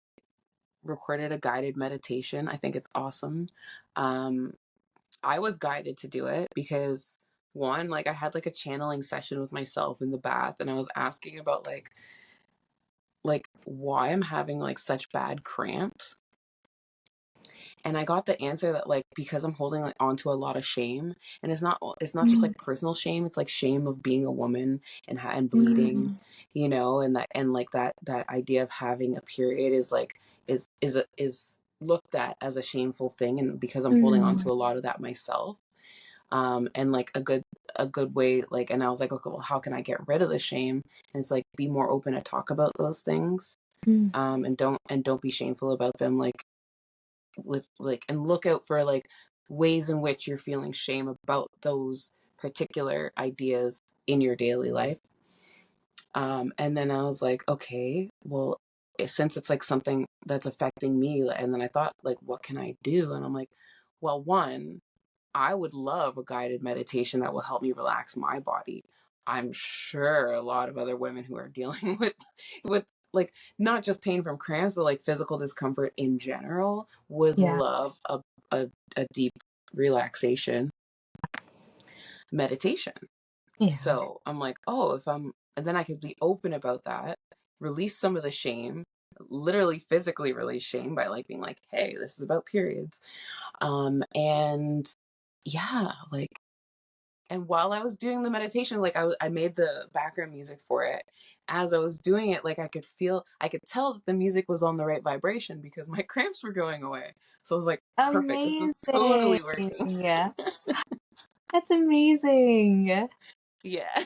[SPEAKER 1] recorded a guided meditation. I think it's awesome. Um I was guided to do it because one, like I had like a channeling session with myself in the bath, and I was asking about like why I'm having like such bad cramps, and I got the answer that like because I'm holding like onto a lot of shame, and it's not just like personal shame, it's like shame of being a woman and bleeding,
[SPEAKER 2] Mhm.
[SPEAKER 1] and like that idea of having a period is like is looked at as a shameful thing, and because I'm holding on
[SPEAKER 2] Mhm.
[SPEAKER 1] to a lot of that myself, and like a good way, like, and I was like, okay, well, how can I get rid of the shame? And it's like be more open to talk about those things,
[SPEAKER 2] Mhm.
[SPEAKER 1] and don't be shameful about them, like with like, and look out for like ways in which you're feeling shame about those particular ideas in your daily life. And then I was like, okay, well, since it's like something that's affecting me, and then I thought, like, what can I do? And I'm like, well, one, I would love a guided meditation that will help me relax my body. I'm sure a lot of other women who are dealing with like not just pain from cramps, but like physical discomfort in general would
[SPEAKER 2] Yeah.
[SPEAKER 1] love a, a deep relaxation meditation.
[SPEAKER 2] Yeah.
[SPEAKER 1] So I'm like, oh, if I'm, and then I could be open about that, release some of the shame, literally physically release shame by like being like, hey, this is about periods. And yeah, like, and while I was doing the meditation, like I made the background music for it. As I was doing it, like I could tell that the music was on the right vibration because my cramps were going away. So I was like, perfect, this is
[SPEAKER 2] Amazing.
[SPEAKER 1] totally working.
[SPEAKER 2] That's amazing.
[SPEAKER 1] Yeah.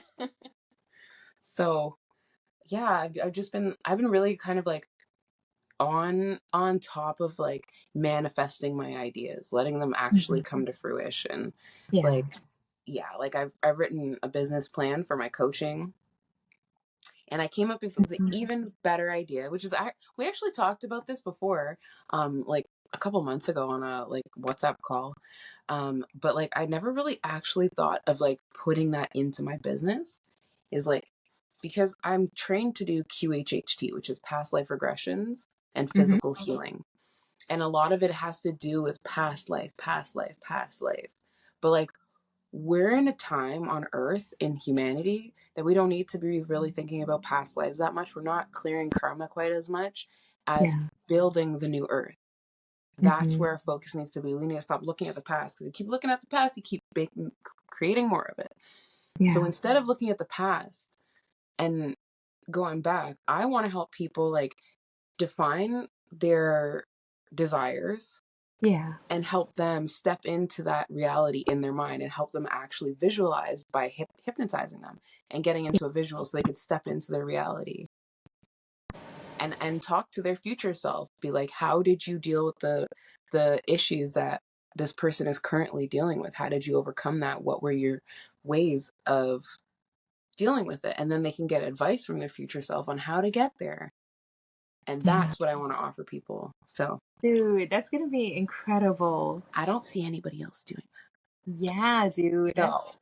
[SPEAKER 1] So yeah, I've been really kind of like on top of like manifesting my ideas, letting them actually come to fruition.
[SPEAKER 2] Yeah.
[SPEAKER 1] Like, yeah, like I've written a business plan for my coaching, and I came up with an even better idea, which is we actually talked about this before, like a couple months ago on a like WhatsApp call. But like I never really actually thought of like putting that into my business, is like because I'm trained to do QHHT, which is past life regressions and
[SPEAKER 2] Hmm.
[SPEAKER 1] physical healing. And a lot of it has to do with past life, past life, past life. But like we're in a time on earth in humanity that we don't need to be really thinking about past lives that much. We're not clearing karma quite as much as
[SPEAKER 2] Yeah.
[SPEAKER 1] building the new earth. That's
[SPEAKER 2] Hmm.
[SPEAKER 1] where our focus needs to be. We need to stop looking at the past, because you keep looking at the past, you keep creating more of it. So
[SPEAKER 2] Yeah.
[SPEAKER 1] instead of looking at the past and going back, I want to help people like define their desires
[SPEAKER 2] Yeah.
[SPEAKER 1] and help them step into that reality in their mind and help them actually visualize by hypnotizing them and getting into a visual so they could step into their reality and talk to their future self, be like, how did you deal with the issues that this person is currently dealing with? How did you overcome that? What were your ways of dealing with it? And then they can get advice from their future self on how to get there. And
[SPEAKER 2] Yeah.
[SPEAKER 1] that's what I want to offer people. So
[SPEAKER 2] Dude, that's gonna be incredible.
[SPEAKER 1] I don't see anybody else doing
[SPEAKER 2] Yeah, dude.
[SPEAKER 1] that. So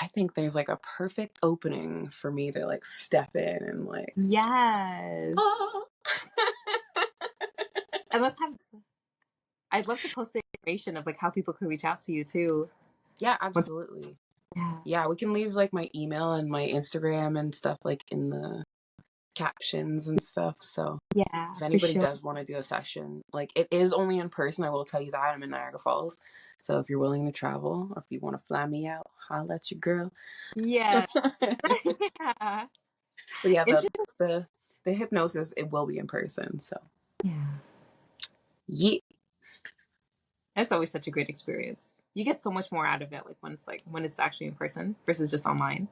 [SPEAKER 1] I think there's like a perfect opening for me to like step in and like,
[SPEAKER 2] Yes.
[SPEAKER 1] oh.
[SPEAKER 2] And I'd love to post the information of like how people could reach out to you too.
[SPEAKER 1] Yeah,
[SPEAKER 2] Once,
[SPEAKER 1] absolutely.
[SPEAKER 2] yeah.
[SPEAKER 1] Yeah, we can leave like my email and my Instagram and stuff like in the captions and stuff. So
[SPEAKER 2] Yeah,
[SPEAKER 1] if
[SPEAKER 2] for
[SPEAKER 1] anybody
[SPEAKER 2] sure.
[SPEAKER 1] does want to do a session, like it is only in person, I will tell you that. I'm in Niagara Falls. So if you're willing to travel or if you want to fly me out, holla at your girl.
[SPEAKER 2] Yeah.
[SPEAKER 1] But
[SPEAKER 2] Yeah.
[SPEAKER 1] yeah,
[SPEAKER 2] Interesting.
[SPEAKER 1] the hypnosis, it will be in person. So
[SPEAKER 2] Yeah.
[SPEAKER 1] yeah.
[SPEAKER 2] That's always such a great experience. You get so much more out of it, like when it's actually in person versus just online.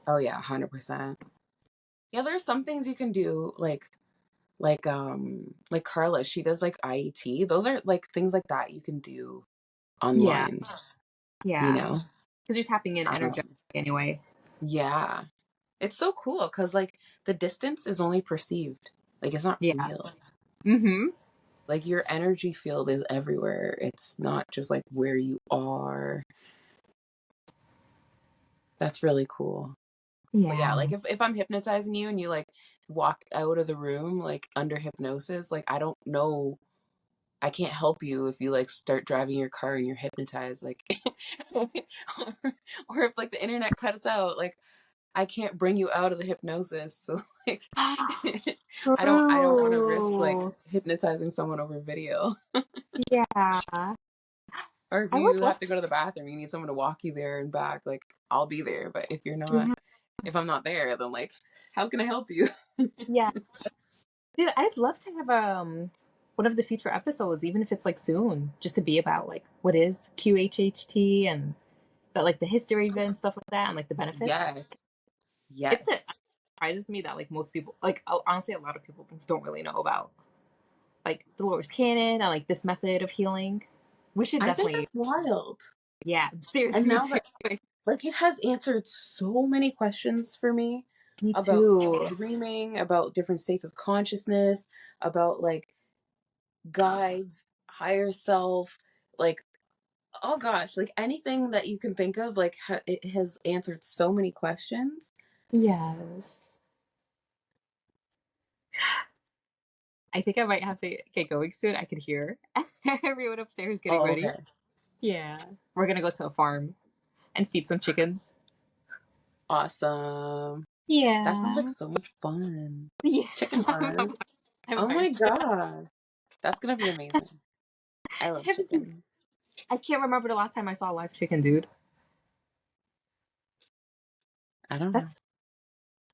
[SPEAKER 1] Oh yeah, 100%. Yeah, there's some things you can do like Carla, she does like IET. Those are like things like that you can do
[SPEAKER 2] Yeah.
[SPEAKER 1] online, you
[SPEAKER 2] Yeah.
[SPEAKER 1] know?
[SPEAKER 2] Because you're tapping in energetic
[SPEAKER 1] Um,
[SPEAKER 2] anyway.
[SPEAKER 1] yeah. It's so cool because like the distance is only perceived. Like it's not
[SPEAKER 2] Yeah.
[SPEAKER 1] real.
[SPEAKER 2] Mm-hmm.
[SPEAKER 1] Like your energy field is everywhere. It's not just like where you are. That's really cool. But yeah,
[SPEAKER 2] Yeah.
[SPEAKER 1] like if I'm hypnotizing you and you like walk out of the room like under hypnosis, like I don't know, I can't help you if you like start driving your car and you're hypnotized, like or if like the internet cuts out, like I can't bring you out of the hypnosis. So like I don't want to risk like
[SPEAKER 2] True.
[SPEAKER 1] hypnotizing someone over video.
[SPEAKER 2] Yeah.
[SPEAKER 1] Or if
[SPEAKER 2] I would
[SPEAKER 1] you
[SPEAKER 2] love
[SPEAKER 1] have to go to the bathroom, you need someone to walk you there and back, like I'll be there. But
[SPEAKER 2] to.
[SPEAKER 1] if I'm not there, then like how can I help you?
[SPEAKER 2] Yeah. Dude, I'd love to have one of the future episodes, even if it's like soon, just to be about like what is QHHT and but like the history of it and stuff like that and like the benefits.
[SPEAKER 1] Yes.
[SPEAKER 2] It
[SPEAKER 1] Yes.
[SPEAKER 2] surprises me that like most people like honestly a lot of people don't really know about like Dolores Cannon and like this method of healing. We should
[SPEAKER 1] I think
[SPEAKER 2] definitely,
[SPEAKER 1] that's wild.
[SPEAKER 2] yeah,
[SPEAKER 1] And
[SPEAKER 2] seriously, me
[SPEAKER 1] now
[SPEAKER 2] too.
[SPEAKER 1] that like it has answered so many questions for me
[SPEAKER 2] Me
[SPEAKER 1] about
[SPEAKER 2] too.
[SPEAKER 1] dreaming, about different states of consciousness, about like guides, higher self, like oh gosh, like anything that you can think of, like it has answered so many questions.
[SPEAKER 2] Yes. I think I might have to get going soon. I can hear everyone upstairs getting
[SPEAKER 1] Oh,
[SPEAKER 2] ready.
[SPEAKER 1] okay.
[SPEAKER 2] Yeah. We're gonna go to a farm and feed some chickens.
[SPEAKER 1] Awesome. That sounds like
[SPEAKER 2] Yeah.
[SPEAKER 1] so much fun.
[SPEAKER 2] Yeah.
[SPEAKER 1] Chicken farm.
[SPEAKER 2] I'm
[SPEAKER 1] Oh my
[SPEAKER 2] hungry.
[SPEAKER 1] god. That's gonna be amazing. I
[SPEAKER 2] I
[SPEAKER 1] love
[SPEAKER 2] haven't seen.
[SPEAKER 1] chicken.
[SPEAKER 2] I can't remember the last time I saw a live chicken, dude.
[SPEAKER 1] I don't know.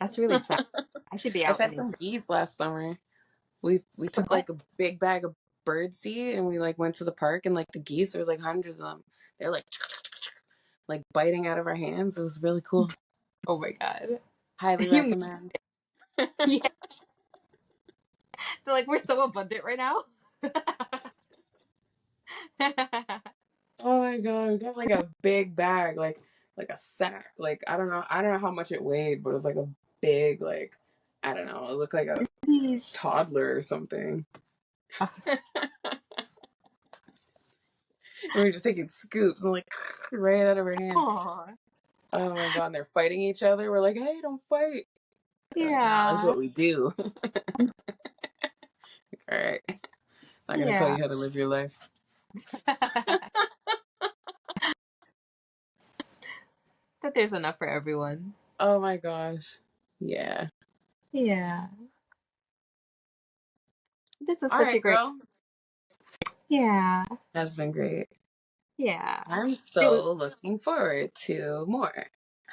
[SPEAKER 2] That's really sad. I should be
[SPEAKER 1] I
[SPEAKER 2] out
[SPEAKER 1] fed
[SPEAKER 2] anyway.
[SPEAKER 1] some geese last summer. We
[SPEAKER 2] Some
[SPEAKER 1] took
[SPEAKER 2] what?
[SPEAKER 1] like a big bag of bird seed and we like went to the park and like the geese, there was like hundreds of them. They're like biting out of our hands. It was really cool.
[SPEAKER 2] Oh my god.
[SPEAKER 1] Highly
[SPEAKER 2] You
[SPEAKER 1] recommend.
[SPEAKER 2] yeah. They're like, we're so abundant right now.
[SPEAKER 1] Oh my god, we got like a big bag, like a sack. Like I don't know how much it weighed, but it was like a big like I don't know. It looked like a
[SPEAKER 2] Jeez.
[SPEAKER 1] toddler or something.
[SPEAKER 2] Uh,
[SPEAKER 1] And we were just taking scoops and like right out of our hand.
[SPEAKER 2] aw.
[SPEAKER 1] Oh my god, and they're fighting each other. We're like, hey, don't fight. They're like, nah, this is
[SPEAKER 2] Yeah.
[SPEAKER 1] what we do. All right, not gonna tell
[SPEAKER 2] Yeah.
[SPEAKER 1] you how to live your life.
[SPEAKER 2] That there's enough for everyone.
[SPEAKER 1] Oh my gosh, yeah.
[SPEAKER 2] Yeah. This was
[SPEAKER 1] All
[SPEAKER 2] such a
[SPEAKER 1] right,
[SPEAKER 2] great.
[SPEAKER 1] girl,
[SPEAKER 2] Yeah.
[SPEAKER 1] that's been great.
[SPEAKER 2] Yeah.
[SPEAKER 1] I'm
[SPEAKER 2] It was,
[SPEAKER 1] so looking forward to more.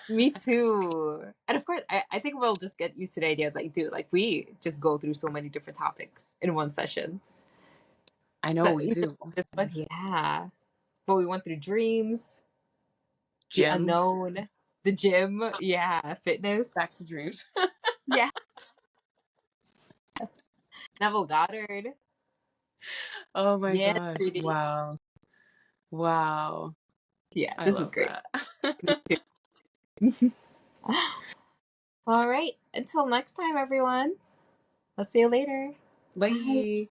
[SPEAKER 2] me too. And of course, I think we'll just get used to the ideas like, dude, like we just go through so many different topics in one session.
[SPEAKER 1] I know
[SPEAKER 2] So
[SPEAKER 1] we
[SPEAKER 2] even
[SPEAKER 1] do.
[SPEAKER 2] this one, yeah. But we went through dreams, the
[SPEAKER 1] Gym,
[SPEAKER 2] unknown, the gym, yeah, fitness,
[SPEAKER 1] back to dreams.
[SPEAKER 2] yeah, Neville Goddard,
[SPEAKER 1] Oh my
[SPEAKER 2] yeah,
[SPEAKER 1] gosh,
[SPEAKER 2] 3D.
[SPEAKER 1] wow, wow.
[SPEAKER 2] Yeah,
[SPEAKER 1] I
[SPEAKER 2] this is
[SPEAKER 1] love
[SPEAKER 2] great.
[SPEAKER 1] that.
[SPEAKER 2] All right, until next time, everyone. I'll see you later. Bye.
[SPEAKER 1] Bye.